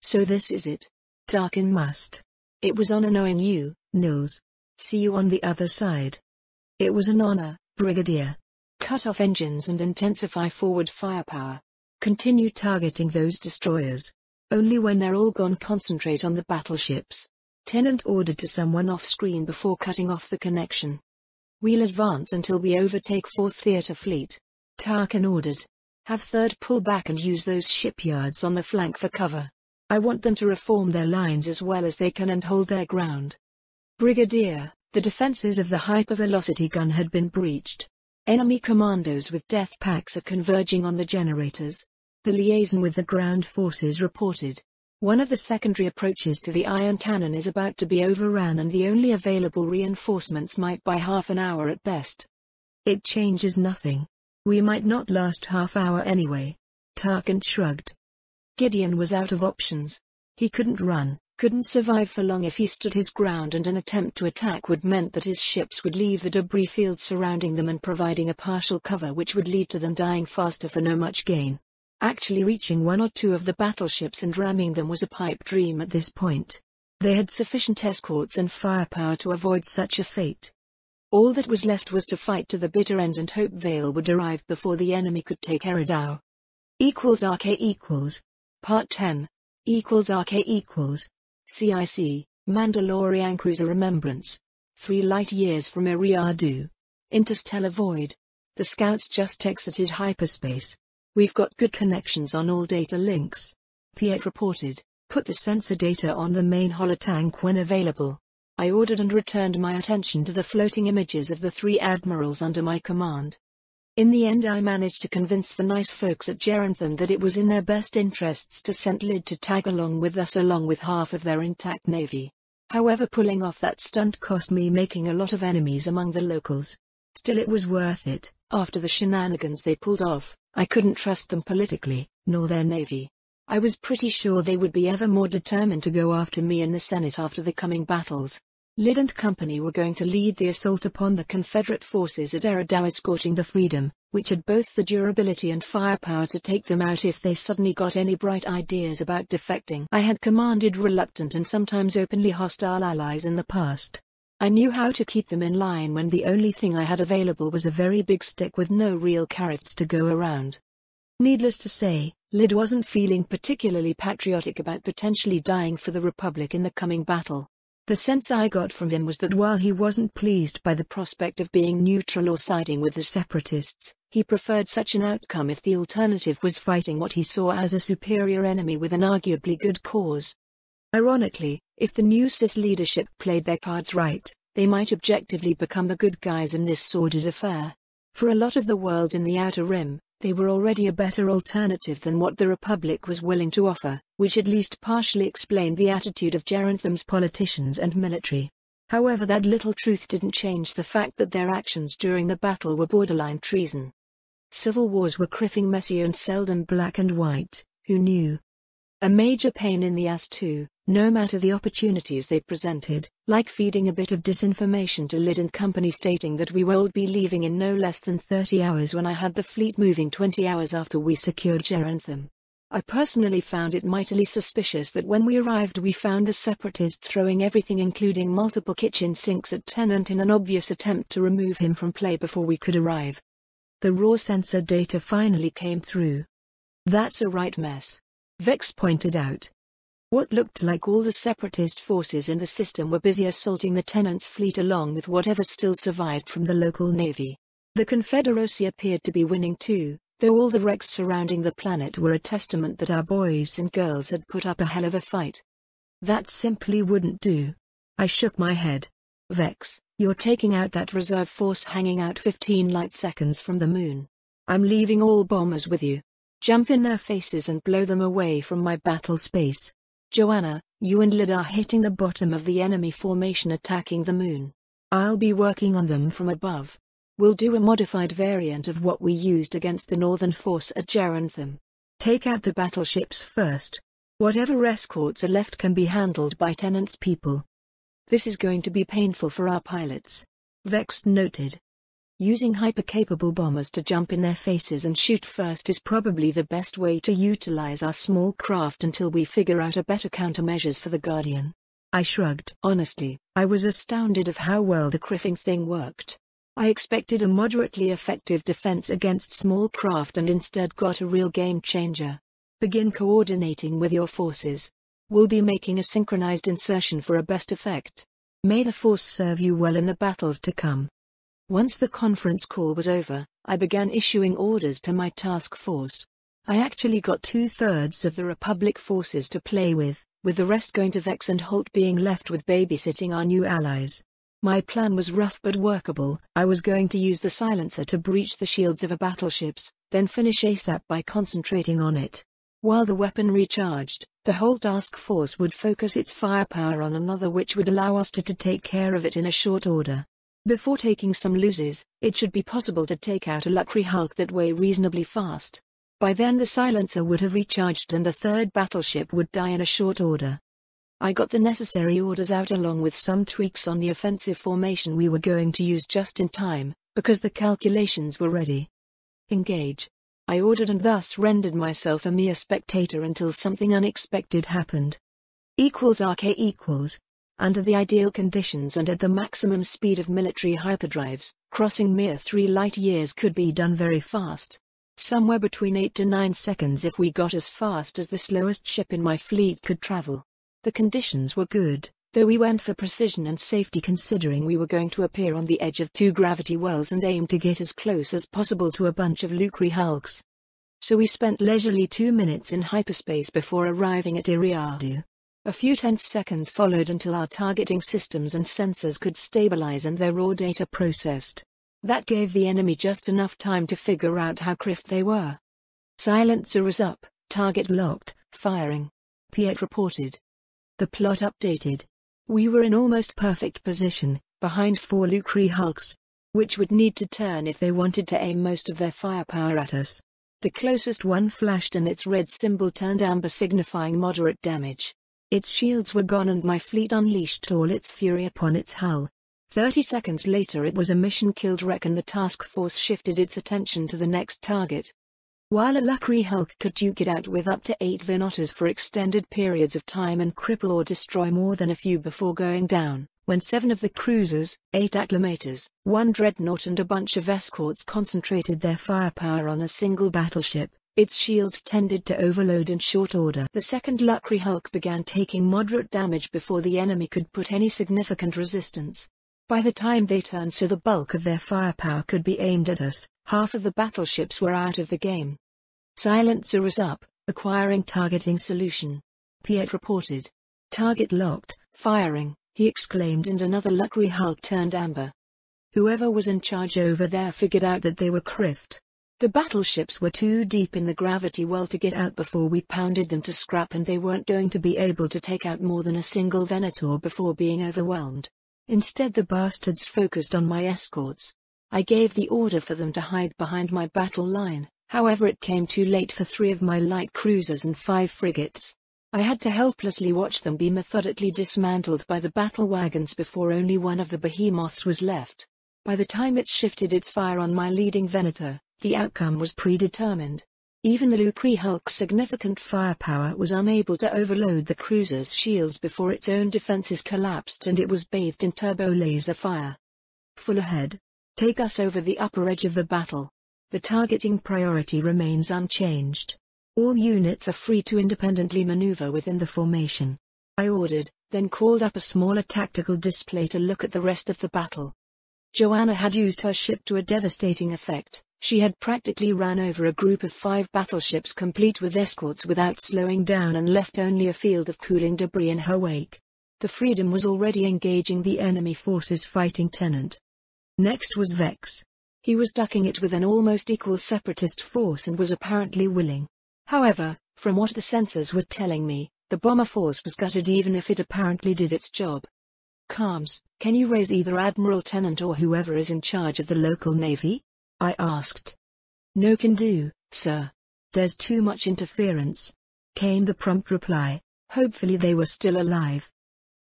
So this is it. Tarkin must. It was honor knowing you, Nils. See you on the other side. It was an honor, Brigadier. Cut off engines and intensify forward firepower. Continue targeting those destroyers. Only when they're all gone concentrate on the battleships. Tennant ordered to someone off-screen before cutting off the connection. We'll advance until we overtake 4th Theater Fleet. Tarkin ordered. Have 3rd pull back and use those shipyards on the flank for cover. I want them to reform their lines as well as they can and hold their ground. Brigadier, the defenses of the hypervelocity gun had been breached. Enemy commandos with death packs are converging on the generators. The liaison with the ground forces reported. One of the secondary approaches to the ion cannon is about to be overrun and the only available reinforcements might by half an hour at best. It changes nothing. We might not last half hour anyway. Tarkin shrugged. Gideon was out of options. He couldn't run, couldn't survive for long if he stood his ground, and an attempt to attack would meant that his ships would leave the debris field surrounding them and providing a partial cover which would lead to them dying faster for no much gain. Actually reaching 1 or 2 of the battleships and ramming them was a pipe dream at this point. They had sufficient escorts and firepower to avoid such a fate. All that was left was to fight to the bitter end and hope Vale would arrive before the enemy could take Eridau. == Part 10. == CIC, Mandalorian Cruiser Remembrance. 3 light years from Eriadu. Interstellar Void. The scouts just exited hyperspace. We've got good connections on all data links. Piet reported. Put the sensor data on the main holotank when available. I ordered and returned my attention to the floating images of the 3 admirals under my command. In the end I managed to convince the nice folks at Gerentham that it was in their best interests to send Lid to tag along with us along with half of their intact navy. However, pulling off that stunt cost me making a lot of enemies among the locals. Still, it was worth it. After the shenanigans they pulled off, I couldn't trust them politically, nor their navy. I was pretty sure they would be ever more determined to go after me in the Senate after the coming battles. Lid and company were going to lead the assault upon the Confederate forces at Eridau, escorting the Freedom, which had both the durability and firepower to take them out if they suddenly got any bright ideas about defecting. I had commanded reluctant and sometimes openly hostile allies in the past. I knew how to keep them in line when the only thing I had available was a very big stick with no real carrots to go around. Needless to say, Lid wasn't feeling particularly patriotic about potentially dying for the Republic in the coming battle. The sense I got from him was that while he wasn't pleased by the prospect of being neutral or siding with the separatists, He preferred such an outcome if the alternative was fighting what he saw as a superior enemy with an arguably good cause. Ironically, if the new CIS leadership played their cards right, they might objectively become the good guys in this sordid affair. For a lot of the world in the Outer Rim, they were already a better alternative than what the Republic was willing to offer, which at least partially explained the attitude of Gerantham's politicians and military. However, that little truth didn't change the fact that their actions during the battle were borderline treason. Civil wars were criffing messy and seldom black and white, who knew? A major pain in the ass too, no matter the opportunities they presented, like feeding a bit of disinformation to Lyd and company stating that we would be leaving in no less than 30 hours when I had the fleet moving 20 hours after we secured Gerantham. I personally found it mightily suspicious that when we arrived we found the Separatists throwing everything including multiple kitchen sinks at Tennant in an obvious attempt to remove him from play before we could arrive. The raw sensor data finally came through. That's a right mess, Vex pointed out. What looked like all the Separatist forces in the system were busy assaulting the Tennant's fleet along with whatever still survived from the local navy. The Confederacy appeared to be winning too, though all the wrecks surrounding the planet were a testament that our boys and girls had put up a hell of a fight. That simply wouldn't do. I shook my head. Vex, you're taking out that reserve force hanging out 15 light seconds from the moon. I'm leaving all bombers with you. Jump in their faces and blow them away from my battle space. Joanna, you and Lyd are hitting the bottom of the enemy formation attacking the moon. I'll be working on them from above. We'll do a modified variant of what we used against the Northern force at Gerantham. Take out the battleships first. Whatever escorts are left can be handled by Tennant's people. This is going to be painful for our pilots, Vex noted. Using hyper-capable bombers to jump in their faces and shoot first is probably the best way to utilize our small craft until we figure out a better countermeasures for the Guardian. I shrugged. Honestly, I was astounded of how well the criffing thing worked. I expected a moderately effective defense against small craft and instead got a real game changer. Begin coordinating with your forces. We'll be making a synchronized insertion for a best effect. May the Force serve you well in the battles to come. Once the conference call was over, I began issuing orders to my task force. I actually got 2/3 of the Republic forces to play with the rest going to Vex and Holt being left with babysitting our new allies. My plan was rough but workable. I was going to use the silencer to breach the shields of our battleships, then finish ASAP by concentrating on it. While the weapon recharged, the whole task force would focus its firepower on another which would allow us to take care of it in a short order. Before taking some losses, it should be possible to take out a Luckery Hulk that way reasonably fast. By then the silencer would have recharged and a third battleship would die in a short order. I got the necessary orders out along with some tweaks on the offensive formation we were going to use just in time, because the calculations were ready. Engage. I ordered and thus rendered myself a mere spectator until something unexpected happened. =RK=. Under the ideal conditions and at the maximum speed of military hyperdrives, crossing mere 3 light years could be done very fast. Somewhere between 8 to 9 seconds if we got as fast as the slowest ship in my fleet could travel. The conditions were good, though we went for precision and safety considering we were going to appear on the edge of 2 gravity wells and aim to get as close as possible to a bunch of Luckery Hulks. So we spent leisurely 2 minutes in hyperspace before arriving at Iriadu. A few tense seconds followed until our targeting systems and sensors could stabilize and their raw data processed. That gave the enemy just enough time to figure out how criffed they were. Silencer is up, target locked, firing. Piet reported. The plot updated. We were in almost perfect position, behind 4 Luckery Hulks, which would need to turn if they wanted to aim most of their firepower at us. The closest one flashed and its red symbol turned amber signifying moderate damage. Its shields were gone and my fleet unleashed all its fury upon its hull. 30 seconds later it was a mission-killed wreck and the task force shifted its attention to the next target. While a Luckery Hulk could duke it out with up to 8 Venotters for extended periods of time and cripple or destroy more than a few before going down, when 7 of the cruisers, 8 acclimators, 1 dreadnought and a bunch of escorts concentrated their firepower on a single battleship, its shields tended to overload in short order. The second Luckery Hulk began taking moderate damage before the enemy could put any significant resistance. By the time they turned so the bulk of their firepower could be aimed at us, half of the battleships were out of the game. Silencer was up, acquiring targeting solution. Piet reported. Target locked, firing, he exclaimed, and another Luckery Hulk turned amber. Whoever was in charge over there figured out that they were criffed. The battleships were too deep in the gravity well to get out before we pounded them to scrap, and they weren't going to be able to take out more than a single Venator before being overwhelmed. Instead the bastards focused on my escorts. I gave the order for them to hide behind my battle line, however it came too late for 3 of my light cruisers and 5 frigates. I had to helplessly watch them be methodically dismantled by the battle wagons before only one of the behemoths was left. By the time it shifted its fire on my leading Venator, the outcome was predetermined. Even the Luckery Hulk's significant firepower was unable to overload the cruiser's shields before its own defenses collapsed and it was bathed in turbo laser fire. Full ahead. Take us over the upper edge of the battle. The targeting priority remains unchanged. All units are free to independently maneuver within the formation. I ordered, then called up a smaller tactical display to look at the rest of the battle. Joanna had used her ship to a devastating effect. She had practically ran over a group of 5 battleships complete with escorts without slowing down and left only a field of cooling debris in her wake. The Freedom was already engaging the enemy forces fighting Tenant. Next was Vex. He was ducking it with an almost equal separatist force and was apparently willing. However, from what the sensors were telling me, the bomber force was gutted even if it apparently did its job. Calms, can you raise either Admiral Tennant or whoever is in charge of the local navy? I asked. No can do, sir. There's too much interference, came the prompt reply. Hopefully they were still alive.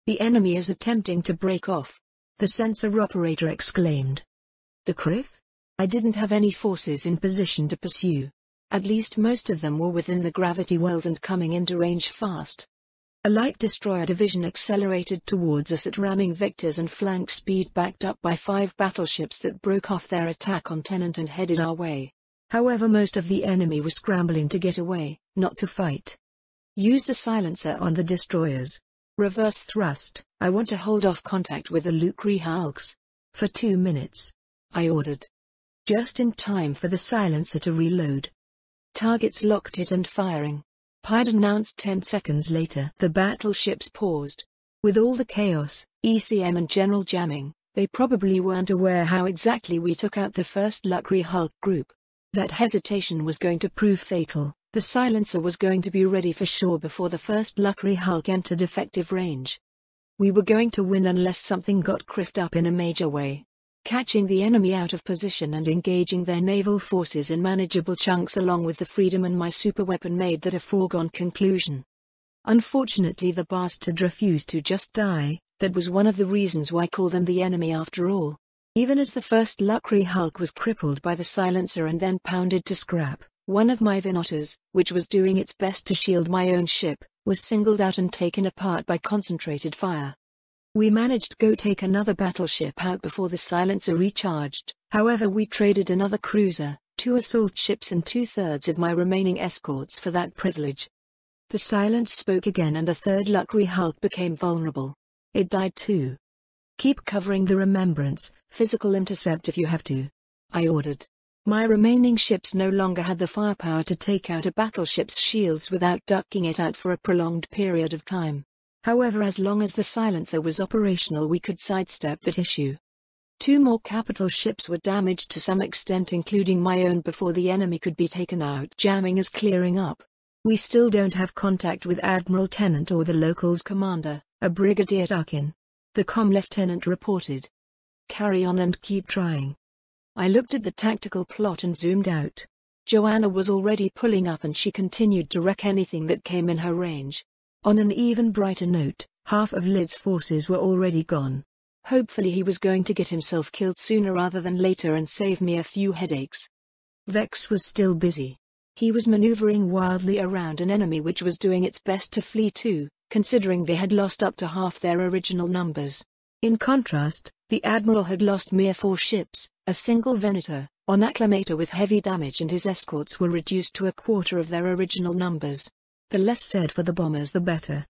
The enemy is attempting to break off, the sensor operator exclaimed. The Criff? I didn't have any forces in position to pursue. At least most of them were within the gravity wells and coming into range fast. A light destroyer division accelerated towards us at ramming vectors and flank speed, backed up by 5 battleships that broke off their attack on Tennant and headed our way. However, most of the enemy was scrambling to get away, not to fight. Use the silencer on the destroyers. Reverse thrust. I want to hold off contact with the Luckery Hulks. For 2 minutes. I ordered. Just in time for the silencer to reload. Targets locked it and firing. Pied announced 10 seconds later. The battleships paused. With all the chaos, ECM and general jamming, they probably weren't aware how exactly we took out the first Luckery Hulk group. That hesitation was going to prove fatal. The silencer was going to be ready for sure before the first Luckery Hulk entered effective range. We were going to win unless something got criffed up in a major way. Catching the enemy out of position and engaging their naval forces in manageable chunks along with the Freedom and my superweapon made that a foregone conclusion. Unfortunately the bastard refused to just die. That was one of the reasons why I call them the enemy after all. Even as the first Luckery Hulk was crippled by the silencer and then pounded to scrap, one of my Venators, which was doing its best to shield my own ship, was singled out and taken apart by concentrated fire. We managed to go take another battleship out before the silencer recharged. However, we traded another cruiser, 2 assault ships and 2/3 of my remaining escorts for that privilege. The silence spoke again and a 3rd Luckery Hulk became vulnerable. It died too. Keep covering the Remembrance, physical intercept if you have to. I ordered. My remaining ships no longer had the firepower to take out a battleship's shields without ducking it out for a prolonged period of time. However, as long as the silencer was operational we could sidestep that issue. 2 more capital ships were damaged to some extent, including my own, before the enemy could be taken out. Jamming is clearing up. We still don't have contact with Admiral Tennant or the locals' commander, a Brigadier Darkin. The lieutenant reported. Carry on and keep trying. I looked at the tactical plot and zoomed out. Joanna was already pulling up and she continued to wreck anything that came in her range. On an even brighter note, half of Lid's forces were already gone. Hopefully he was going to get himself killed sooner rather than later and save me a few headaches. Vex was still busy. He was maneuvering wildly around an enemy which was doing its best to flee too, considering they had lost up to half their original numbers. In contrast, the Admiral had lost mere 4 ships, a single Venator, on Acclamator with heavy damage, and his escorts were reduced to a quarter of their original numbers. The less said for the bombers the better.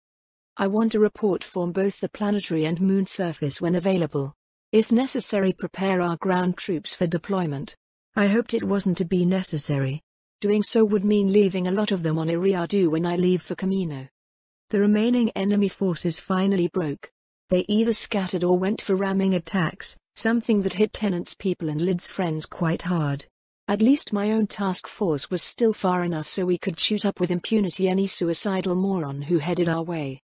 I want a report from both the planetary and moon surface when available. If necessary, prepare our ground troops for deployment. I hoped it wasn't to be necessary. Doing so would mean leaving a lot of them on Iriadu when I leave for Camino. The remaining enemy forces finally broke. They either scattered or went for ramming attacks, something that hit Tennant's people and Lid's friends quite hard. At least my own task force was still far enough so we could shoot up with impunity any suicidal moron who headed our way.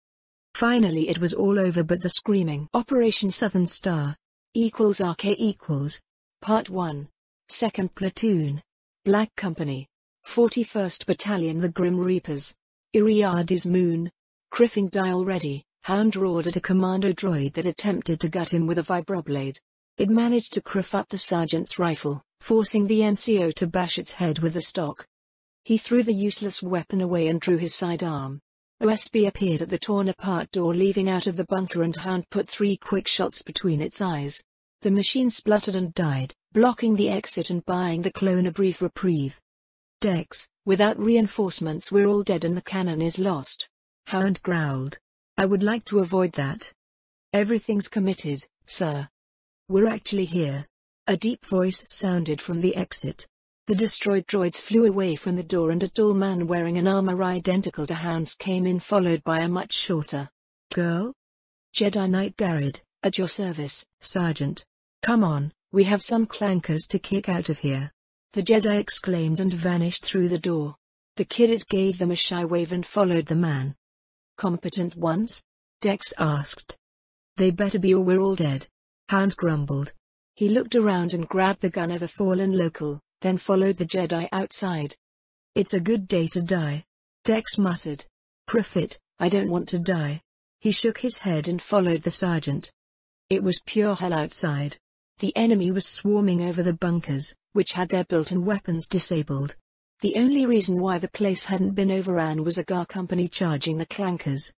Finally it was all over but the screaming. Operation Southern Star =RK equals Part 1. 2nd Platoon. Black Company. 41st Battalion The Grim Reapers. Iriadu's Moon. Criffing dial ready. Hound roared at a commando droid that attempted to gut him with a vibroblade. It managed to criff up the sergeant's rifle, forcing the NCO to bash its head with the stock. He threw the useless weapon away and drew his sidearm. OSB appeared at the torn-apart door leaving out of the bunker and Hound put 3 quick shots between its eyes. The machine spluttered and died, blocking the exit and buying the clone a brief reprieve. Dex, without reinforcements we're all dead and the cannon is lost. Hound growled. I would like to avoid that. Everything's committed, sir. We're actually here. A deep voice sounded from the exit. The destroyed droids flew away from the door and a tall man wearing an armor identical to Hound's came in followed by a much shorter girl. Jedi Knight Garrett, at your service, Sergeant. Come on, we have some clankers to kick out of here. The Jedi exclaimed and vanished through the door. The Kidit gave them a shy wave and followed the man. Competent ones? Dex asked. They better be or we're all dead. Hound grumbled. He looked around and grabbed the gun of a fallen local, then followed the Jedi outside. It's a good day to die. Dex muttered. Criffit, I don't want to die. He shook his head and followed the sergeant. It was pure hell outside. The enemy was swarming over the bunkers, which had their built-in weapons disabled. The only reason why the place hadn't been overrun was a GAR company charging the clankers.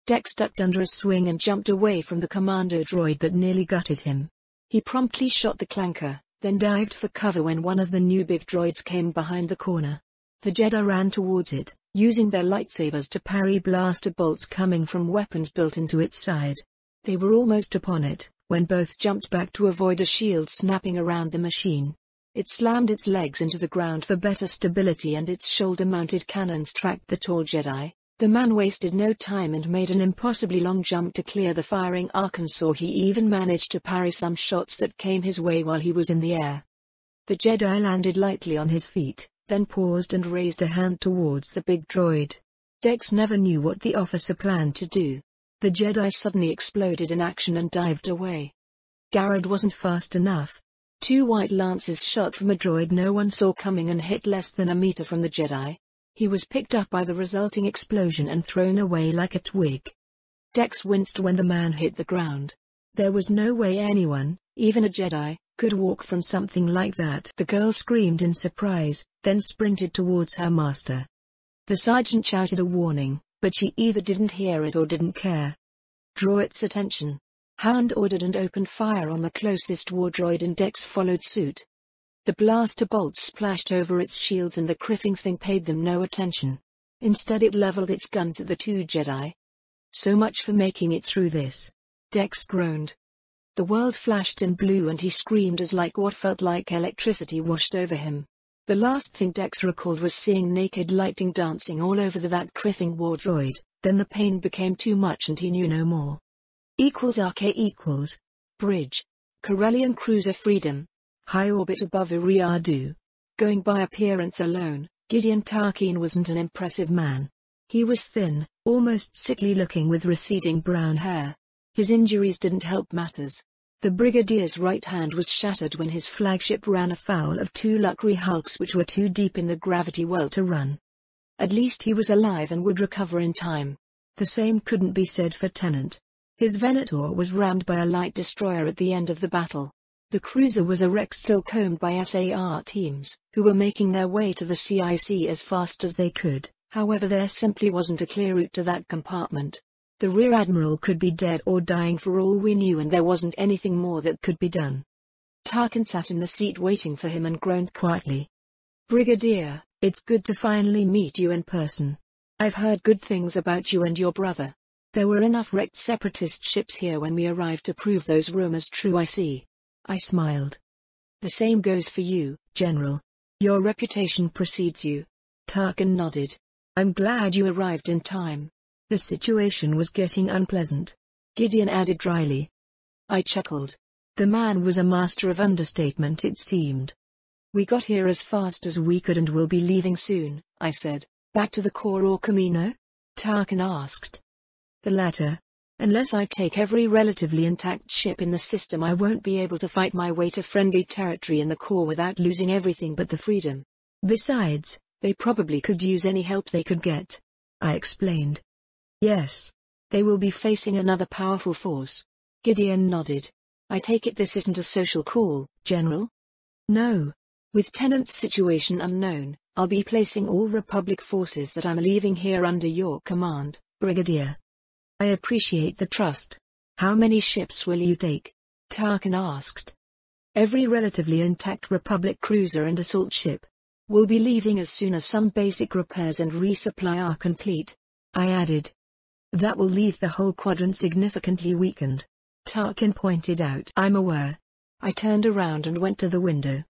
Dex ducked under a swing and jumped away from the commando droid that nearly gutted him. He promptly shot the clanker, then dived for cover when one of the new big droids came behind the corner. The Jedi ran towards it, using their lightsabers to parry blaster bolts coming from weapons built into its side. They were almost upon it, when both jumped back to avoid a shield snapping around the machine. It slammed its legs into the ground for better stability and its shoulder-mounted cannons tracked the tall Jedi. The man wasted no time and made an impossibly long jump to clear the firing Arkansas. He even managed to parry some shots that came his way while he was in the air. The Jedi landed lightly on his feet, then paused and raised a hand towards the big droid. Dex never knew what the officer planned to do. The Jedi suddenly exploded in action and dived away. Garrett wasn't fast enough. 2 white lances shot from a droid no one saw coming and hit less than a meter from the Jedi. He was picked up by the resulting explosion and thrown away like a twig. Dex winced when the man hit the ground. There was no way anyone, even a Jedi, could walk from something like that. The girl screamed in surprise, then sprinted towards her master. The sergeant shouted a warning, but she either didn't hear it or didn't care. Draw its attention. Hound ordered and opened fire on the closest war droid and Dex followed suit. The blaster bolts splashed over its shields and the criffing thing paid them no attention. Instead it leveled its guns at the 2 Jedi. So much for making it through this. Dex groaned. The world flashed in blue and he screamed as what felt like electricity washed over him. The last thing Dex recalled was seeing naked lighting dancing all over that criffing war droid, then the pain became too much and he knew no more. =RK equals Bridge. Corellian Cruiser Freedom. High orbit above Iriadu. Going by appearance alone, Gideon Tarkin wasn't an impressive man. He was thin, almost sickly looking with receding brown hair. His injuries didn't help matters. The Brigadier's right hand was shattered when his flagship ran afoul of 2 Luckery hulks which were too deep in the gravity well to run. At least he was alive and would recover in time. The same couldn't be said for Tennant. His Venator was rammed by a light destroyer at the end of the battle. The cruiser was a wreck still combed by SAR teams, who were making their way to the CIC as fast as they could. However, there simply wasn't a clear route to that compartment. The Rear Admiral could be dead or dying for all we knew and there wasn't anything more that could be done. Tarkin sat in the seat waiting for him and groaned quietly. Brigadier, it's good to finally meet you in person. I've heard good things about you and your brother. There were enough wrecked separatist ships here when we arrived to prove those rumors true, I see. I smiled. The same goes for you, General. Your reputation precedes you. Tarkin nodded. I'm glad you arrived in time. The situation was getting unpleasant. Gideon added dryly. I chuckled. The man was a master of understatement, it seemed. We got here as fast as we could and will be leaving soon, I said. Back to the core or Camino? Tarkin asked. The latter. Unless I take every relatively intact ship in the system, I won't be able to fight my way to friendly territory in the core without losing everything but the freedom. Besides, they probably could use any help they could get. I explained. Yes. They will be facing another powerful force. Gideon nodded. I take it this isn't a social call, General? No. With Tennant's situation unknown, I'll be placing all Republic forces that I'm leaving here under your command, Brigadier. I appreciate the trust. How many ships will you take? Tarkin asked. Every relatively intact Republic cruiser and assault ship. We'll be leaving as soon as some basic repairs and resupply are complete. I added. That will leave the whole quadrant significantly weakened. Tarkin pointed out. I'm aware. I turned around and went to the window.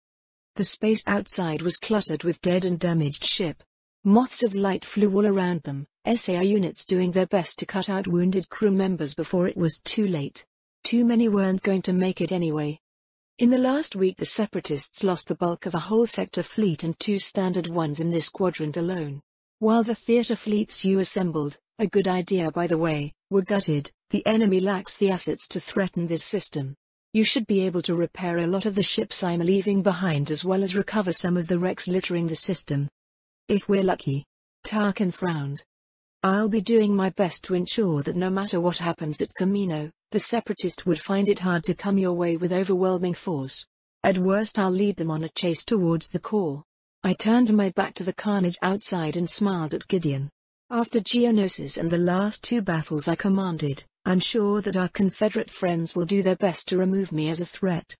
The space outside was cluttered with dead and damaged ship. Moths of light flew all around them, SAR units doing their best to cut out wounded crew members before it was too late. Too many weren't going to make it anyway. In the last week the Separatists lost the bulk of a whole sector fleet and 2 standard ones in this quadrant alone. While the theater fleets you assembled, a good idea by the way, were gutted, the enemy lacks the assets to threaten this system. You should be able to repair a lot of the ships I'm leaving behind as well as recover some of the wrecks littering the system. If we're lucky. Tarkin frowned. I'll be doing my best to ensure that no matter what happens at Camino, the Separatist would find it hard to come your way with overwhelming force. At worst I'll lead them on a chase towards the core. I turned my back to the carnage outside and smiled at Gideon. After Geonosis and the last 2 battles I commanded, I'm sure that our Confederate friends will do their best to remove me as a threat.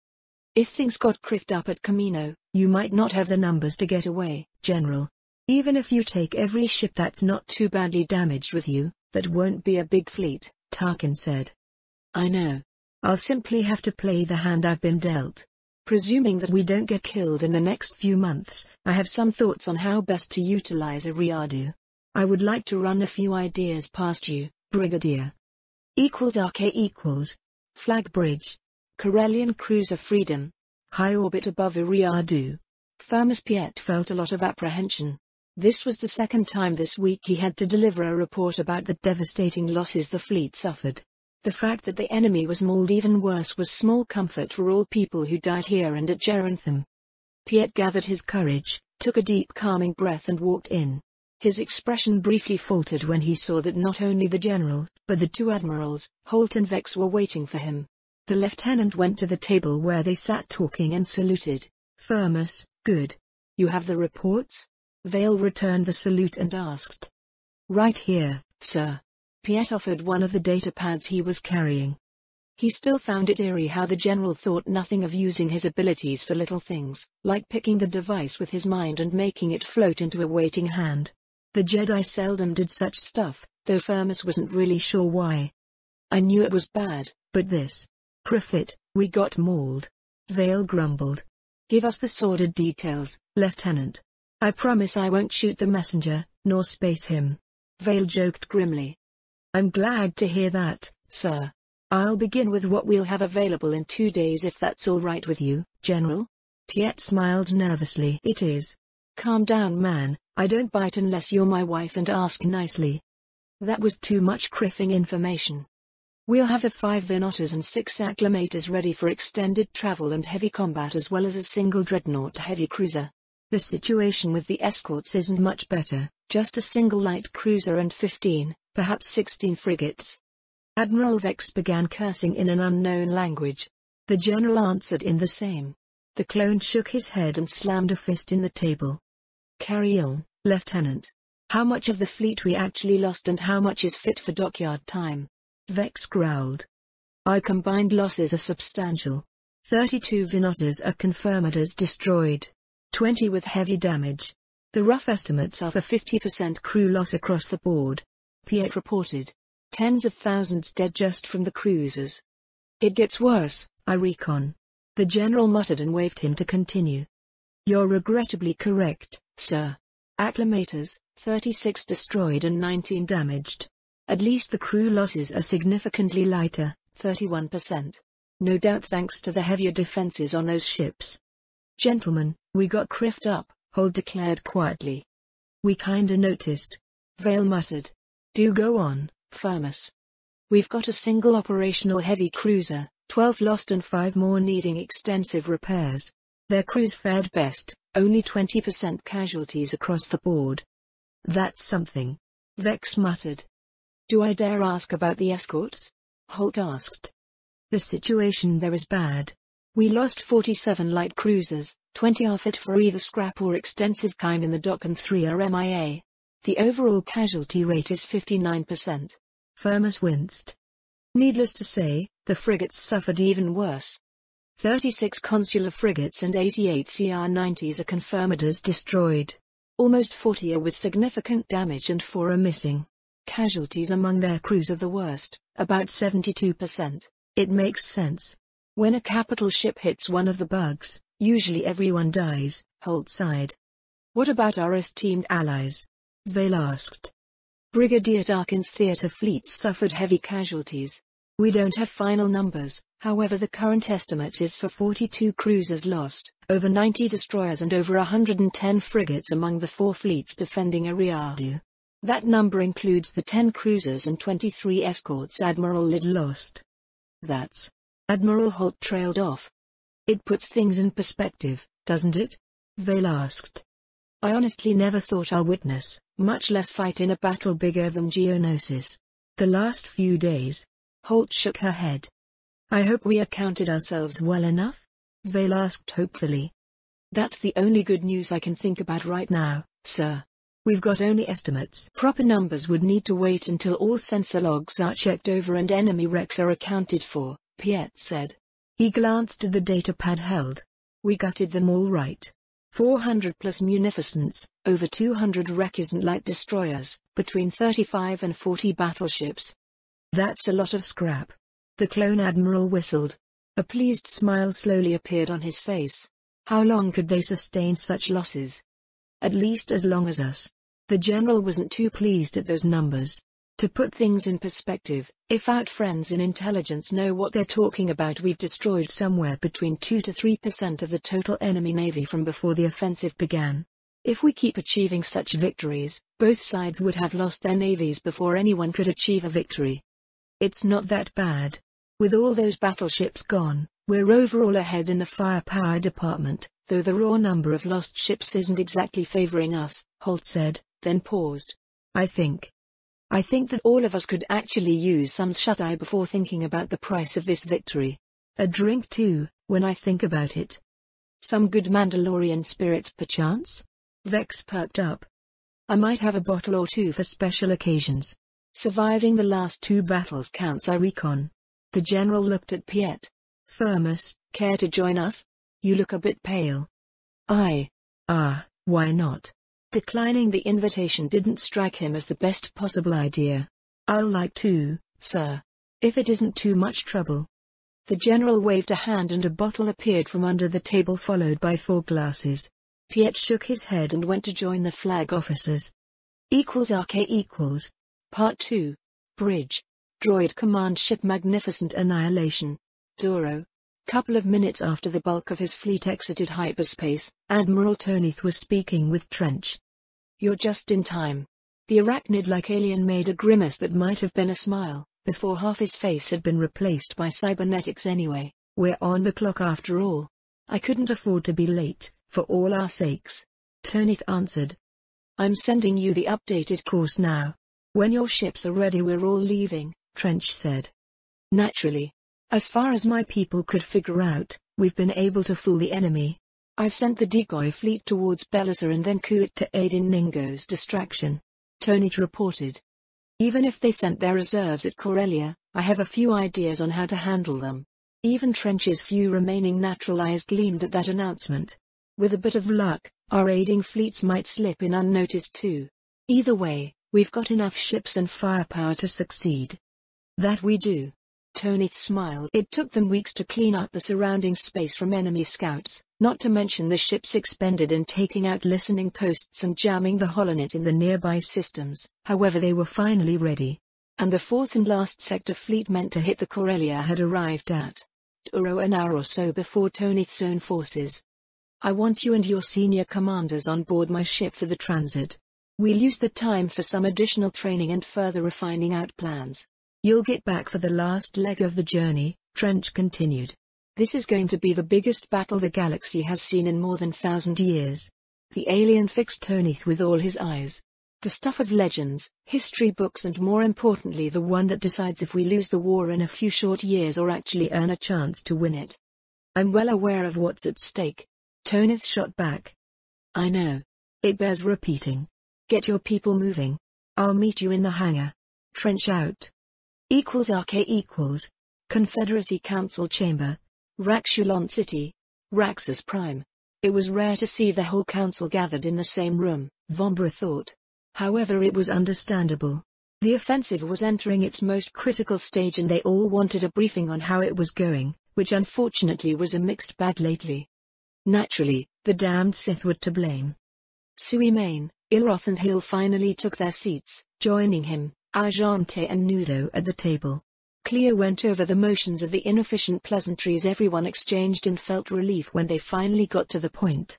If things got criffed up at Camino, you might not have the numbers to get away, General. Even if you take every ship that's not too badly damaged with you, that won't be a big fleet, Tarkin said. I know. I'll simply have to play the hand I've been dealt. Presuming that we don't get killed in the next few months, I have some thoughts on how best to utilize a Riadu. I would like to run a few ideas past you, Brigadier. RK Flag Bridge. Corellian Cruiser Freedom. High orbit above Iriadu. Firmus Piet felt a lot of apprehension. This was the second time this week he had to deliver a report about the devastating losses the fleet suffered. The fact that the enemy was mauled even worse was small comfort for all people who died here and at Gerentham. Piet gathered his courage, took a deep calming breath and walked in. His expression briefly faltered when he saw that not only the general, but the 2 admirals, Holt and Vex, were waiting for him. The lieutenant went to the table where they sat talking and saluted. Firmus, good. You have the reports? Vale returned the salute and asked. Right here, sir. Piet offered one of the data pads he was carrying. He still found it eerie how the general thought nothing of using his abilities for little things, like picking the device with his mind and making it float into a waiting hand. The Jedi seldom did such stuff, though Firmus wasn't really sure why. I knew it was bad, but this. Criffit, we got mauled. Vale grumbled. Give us the sordid details, Lieutenant. I promise I won't shoot the messenger, nor space him. Vale joked grimly. I'm glad to hear that, sir. I'll begin with what we'll have available in 2 days if that's all right with you, General. Piet smiled nervously. It is. Calm down, man, I don't bite unless you're my wife and ask nicely. That was too much criffing information. We'll have the 5 Venotas and 6 Acclamators ready for extended travel and heavy combat as well as a single dreadnought heavy cruiser. The situation with the escorts isn't much better, just a single light cruiser and 15, perhaps 16 frigates. Admiral Vex began cursing in an unknown language. The general answered in the same. The clone shook his head and slammed a fist in the table. Carry on, Lieutenant. How much of the fleet we actually lost and how much is fit for dockyard time? Vex growled. Our combined losses are substantial. 32 Venotas are confirmed as destroyed. 20 with heavy damage. The rough estimates are for 50% crew loss across the board. Piet reported. Tens of thousands dead just from the cruisers. It gets worse, I reckon. The general muttered and waved him to continue. You're regrettably correct, sir. Acclimators, 36 destroyed and 19 damaged. At least the crew losses are significantly lighter, 31%. No doubt thanks to the heavier defenses on those ships. Gentlemen, we got criffed up, Holt declared quietly. We kinda noticed. Vale muttered. Do go on, Firmus. We've got a single operational heavy cruiser, 12 lost and 5 more needing extensive repairs. Their crews fared best, only 20% casualties across the board. That's something. Vex muttered. Do I dare ask about the escorts? Holt asked. The situation there is bad. We lost 47 light cruisers, 20 are fit for either scrap or extensive time in the dock and 3 are MIA. The overall casualty rate is 59%. Firmus winced. Needless to say, the frigates suffered even worse. 36 consular frigates and 88 CR-90s are confirmed as destroyed. Almost 40 are with significant damage and 4 are missing. Casualties among their crews are the worst, about 72%. It makes sense. When a capital ship hits one of the bugs, usually everyone dies, Holt sighed. What about our esteemed allies? Vale asked. Brigadier Darkin's theater fleets suffered heavy casualties. We don't have final numbers, however the current estimate is for 42 cruisers lost, over 90 destroyers and over 110 frigates among the 4 fleets defending Ariadu. That number includes the 10 cruisers and 23 escorts Admiral Lid lost. That's... Admiral Holt trailed off. It puts things in perspective, doesn't it? Vale asked. I honestly never thought I'll witness, much less fight in a battle bigger than Geonosis. The last few days. Holt shook her head. I hope we accounted ourselves well enough? Vale asked hopefully. That's the only good news I can think about right now, sir. We've got only estimates. Proper numbers would need to wait until all sensor logs are checked over and enemy wrecks are accounted for, Piet said. He glanced at the datapad held. We gutted them all right. 400 plus munificents, over 200 wreckers and light destroyers, between 35 and 40 battleships. That's a lot of scrap. The clone admiral whistled. A pleased smile slowly appeared on his face. How long could they sustain such losses? At least as long as us. The general wasn't too pleased at those numbers. To put things in perspective, if our friends in intelligence know what they're talking about, we've destroyed somewhere between 2 to 3% of the total enemy navy from before the offensive began. If we keep achieving such victories, both sides would have lost their navies before anyone could achieve a victory. It's not that bad. With all those battleships gone, we're overall ahead in the firepower department, though the raw number of lost ships isn't exactly favoring us, Holt said, then paused. I think that all of us could actually use some shut-eye before thinking about the price of this victory. A drink too, when I think about it. Some good Mandalorian spirits perchance? Vex perked up. I might have a bottle or two for special occasions. Surviving the last 2 battles counts, I reckon. The general looked at Piet. Firmus, care to join us? You look a bit pale. Why not? Declining the invitation didn't strike him as the best possible idea. I'll like to, sir. If it isn't too much trouble. The general waved a hand and a bottle appeared from under the table followed by 4 glasses. Piet shook his head and went to join the flag officers. =RK=. Part 2. Bridge. Droid Command Ship Magnificent Annihilation. Doro. Couple of minutes after the bulk of his fleet exited hyperspace, Admiral Tonith was speaking with Trench. You're just in time. The arachnid-like alien made a grimace that might have been a smile, before half his face had been replaced by cybernetics anyway. We're on the clock after all. I couldn't afford to be late, for all our sakes. Tonith answered. I'm sending you the updated course now. When your ships are ready we're all leaving, Trench said. Naturally. As far as my people could figure out, we've been able to fool the enemy. I've sent the decoy fleet towards Belisar and then Kuat to aid in Ningo's distraction. Tonith reported. Even if they sent their reserves at Corellia, I have a few ideas on how to handle them. Even Trench's few remaining natural eyes gleamed at that announcement. With a bit of luck, our aiding fleets might slip in unnoticed too. Either way, we've got enough ships and firepower to succeed. That we do. Tonith smiled. It took them weeks to clean up the surrounding space from enemy scouts, not to mention the ships expended in taking out listening posts and jamming the holonet in the nearby systems. However, they were finally ready. And the fourth and last sector fleet meant to hit the Corellia had arrived at Turo an hour or so before Tonith's own forces. I want you and your senior commanders on board my ship for the transit. We'll use the time for some additional training and further refining out plans. You'll get back for the last leg of the journey, Trench continued. This is going to be the biggest battle the galaxy has seen in more than 1,000 years. The alien fixed Tonith with all his eyes. The stuff of legends, history books, and more importantly the one that decides if we lose the war in a few short years or actually earn a chance to win it. I'm well aware of what's at stake. Tonith shot back. I know. It bears repeating. Get your people moving. I'll meet you in the hangar. Trench out. RK equals. Confederacy Council Chamber. Raxulon City. Raxus Prime. It was rare to see the whole council gathered in the same room, Vombra thought. However, it was understandable. The offensive was entering its most critical stage and they all wanted a briefing on how it was going, which unfortunately was a mixed bag lately. Naturally, the damned Sith were to blame. Suimain, Ilroth and Hill finally took their seats, joining him, Argente and Nudo at the table. Cleo went over the motions of the inefficient pleasantries everyone exchanged and felt relief when they finally got to the point.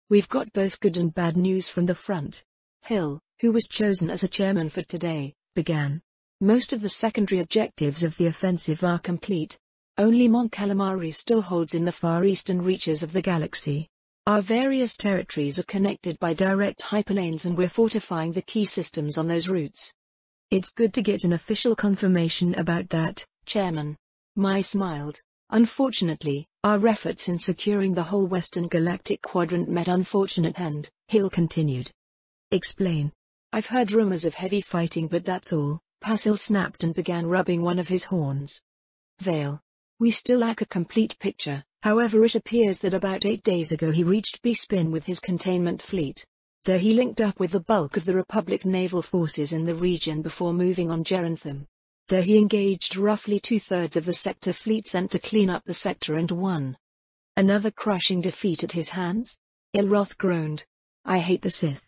We've got both good and bad news from the front. Hill, who was chosen as a chairman for today, began. Most of the secondary objectives of the offensive are complete. Only Mon Calamari still holds in the far eastern reaches of the galaxy. Our various territories are connected by direct hyperlanes and we're fortifying the key systems on those routes. It's good to get an official confirmation about that, Chairman. Mai smiled. Unfortunately, our efforts in securing the whole Western Galactic Quadrant met unfortunate end, Hill continued. Explain. I've heard rumors of heavy fighting but that's all. Pasil snapped and began rubbing one of his horns. Vale. We still lack a complete picture, however it appears that about 8 days ago he reached B-Spin with his containment fleet. There he linked up with the bulk of the Republic naval forces in the region before moving on Gerantham. There he engaged roughly 2/3 of the sector fleet sent to clean up the sector and won. Another crushing defeat at his hands? Ilroth groaned. I hate the Sith.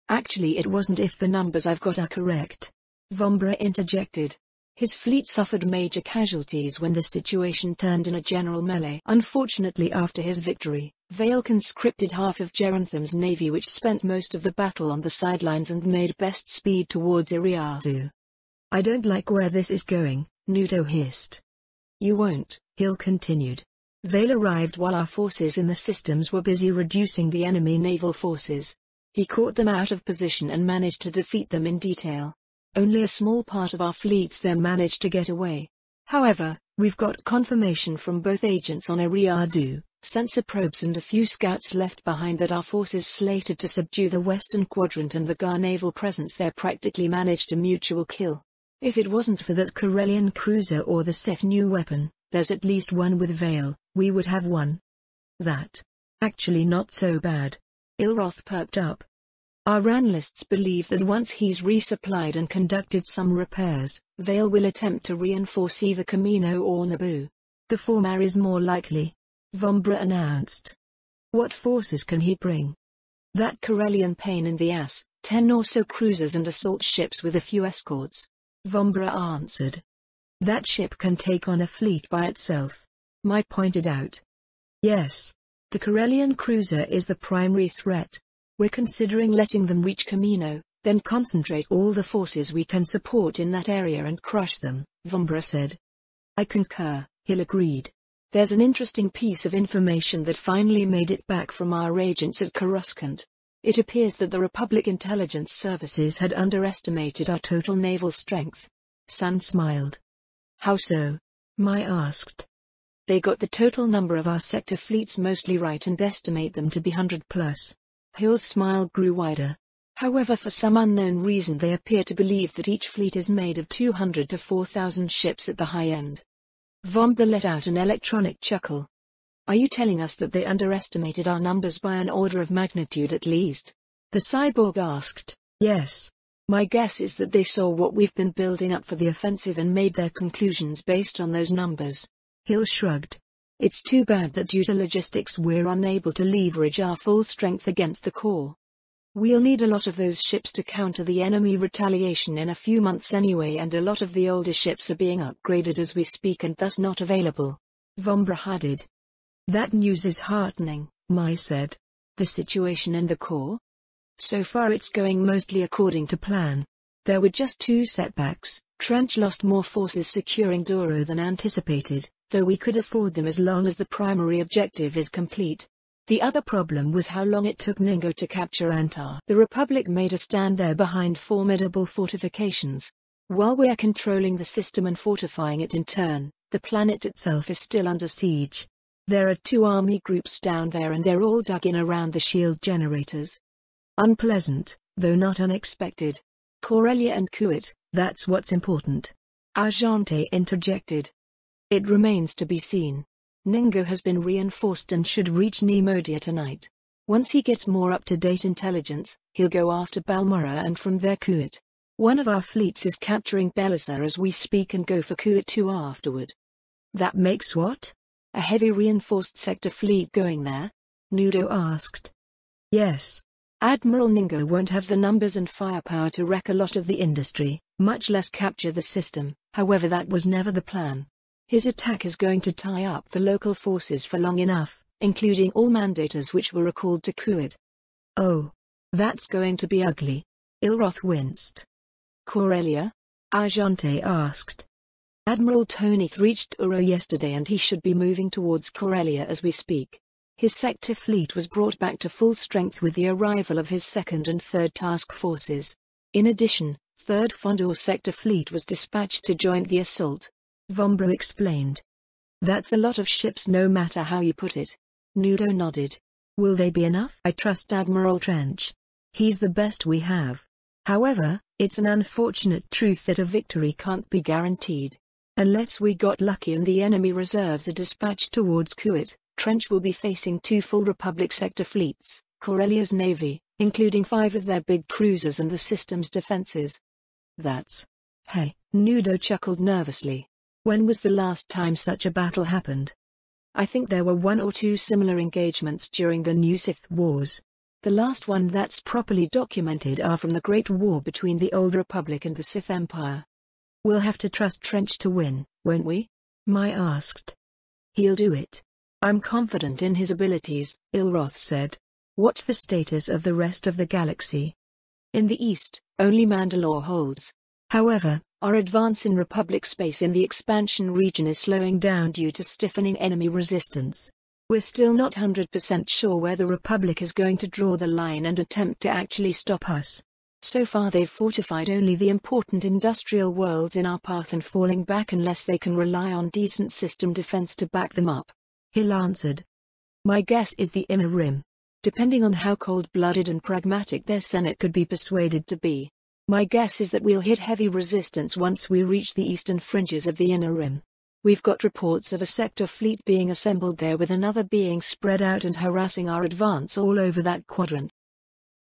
Actually it wasn't if the numbers I've got are correct. Vombra interjected. His fleet suffered major casualties when the situation turned in a general melee. Unfortunately after his victory, Vale conscripted half of Gerantham's navy which spent most of the battle on the sidelines and made best speed towards Iriadu. I don't like where this is going, Nudo hissed. You won't, Hill continued. Vale arrived while our forces in the systems were busy reducing the enemy naval forces. He caught them out of position and managed to defeat them in detail. Only a small part of our fleets then managed to get away. However, we've got confirmation from both agents on Iriadu, sensor probes and a few scouts left behind that our forces slated to subdue the Western Quadrant and the Gar naval presence there practically managed a mutual kill. If it wasn't for that Corellian cruiser or the Sith new weapon, there's at least one with Vale, we would have won. That. Actually not so bad. Ilroth perked up. Our analysts believe that once he's resupplied and conducted some repairs, Vale will attempt to reinforce either Camino or Naboo. The former is more likely. Vombra announced. What forces can he bring? That Corellian pain in the ass, 10 or so cruisers and assault ships with a few escorts. Vombra answered. That ship can take on a fleet by itself. Mai pointed out. Yes. The Corellian cruiser is the primary threat. We're considering letting them reach Camino, then concentrate all the forces we can support in that area and crush them, Vombra said. I concur, Hill agreed. There's an interesting piece of information that finally made it back from our agents at Coruscant. It appears that the Republic Intelligence Services had underestimated our total naval strength. San smiled. How so? Mai asked. They got the total number of our sector fleets mostly right and estimate them to be 100+. Hill's smile grew wider. However, for some unknown reason they appear to believe that each fleet is made of 200 to 4,000 ships at the high end. Vombra let out an electronic chuckle. Are you telling us that they underestimated our numbers by an order of magnitude at least? The cyborg asked. Yes. My guess is that they saw what we've been building up for the offensive and made their conclusions based on those numbers. Hill shrugged. It's too bad that due to logistics we're unable to leverage our full strength against the core. We'll need a lot of those ships to counter the enemy retaliation in a few months anyway, and a lot of the older ships are being upgraded as we speak and thus not available. Vombra added. That news is heartening, Mai said. The situation in the core? So far it's going mostly according to plan. There were just 2 setbacks. Trench lost more forces securing Douro than anticipated, though we could afford them as long as the primary objective is complete. The other problem was how long it took Ningo to capture Antar. The Republic made a stand there behind formidable fortifications. While we're controlling the system and fortifying it in turn, the planet itself is still under siege. There are 2 army groups down there and they're all dug in around the shield generators. Unpleasant, though not unexpected. Corellia and Kuit, that's what's important. Argente interjected. It remains to be seen. Ningo has been reinforced and should reach Nemodia tonight. Once he gets more up-to-date intelligence, he'll go after Balmora and from there Kuit. One of our fleets is capturing Belissa as we speak and go for Kuit too afterward. That makes what? A heavy reinforced sector fleet going there? Nudo asked. Yes. Admiral Ningo won't have the numbers and firepower to wreck a lot of the industry, much less capture the system, however that was never the plan. His attack is going to tie up the local forces for long enough, including all mandators which were recalled to Kuit. Oh. That's going to be ugly. Ilroth winced. Corellia? Argente asked. Admiral Tonith reached Uro yesterday and he should be moving towards Corellia as we speak. His sector fleet was brought back to full strength with the arrival of his 2nd and 3rd task forces. In addition, 3rd Fondor sector fleet was dispatched to join the assault. Vombra explained. That's a lot of ships no matter how you put it. Nudo nodded. Will they be enough? I trust Admiral Trench. He's the best we have. However, it's an unfortunate truth that a victory can't be guaranteed. Unless we got lucky and the enemy reserves are dispatched towards Kuit, Trench will be facing 2 full Republic sector fleets, Corellia's navy, including 5 of their big cruisers and the system's defenses. That's... Hey, Nudo chuckled nervously. When was the last time such a battle happened? I think there were 1 or 2 similar engagements during the New Sith Wars. The last one that's properly documented are from the Great War between the Old Republic and the Sith Empire. We'll have to trust Trench to win, won't we? Mai asked. He'll do it. I'm confident in his abilities, Ilroth said. What's the status of the rest of the galaxy? In the east, only Mandalore holds. However, our advance in Republic space in the expansion region is slowing down due to stiffening enemy resistance. We're still not 100% sure where the Republic is going to draw the line and attempt to actually stop us. So far they've fortified only the important industrial worlds in our path and falling back unless they can rely on decent system defense to back them up. Hill answered. My guess is the Inner Rim. Depending on how cold-blooded and pragmatic their Senate could be persuaded to be. My guess is that we'll hit heavy resistance once we reach the eastern fringes of the Inner Rim. We've got reports of a sector fleet being assembled there with another being spread out and harassing our advance all over that quadrant.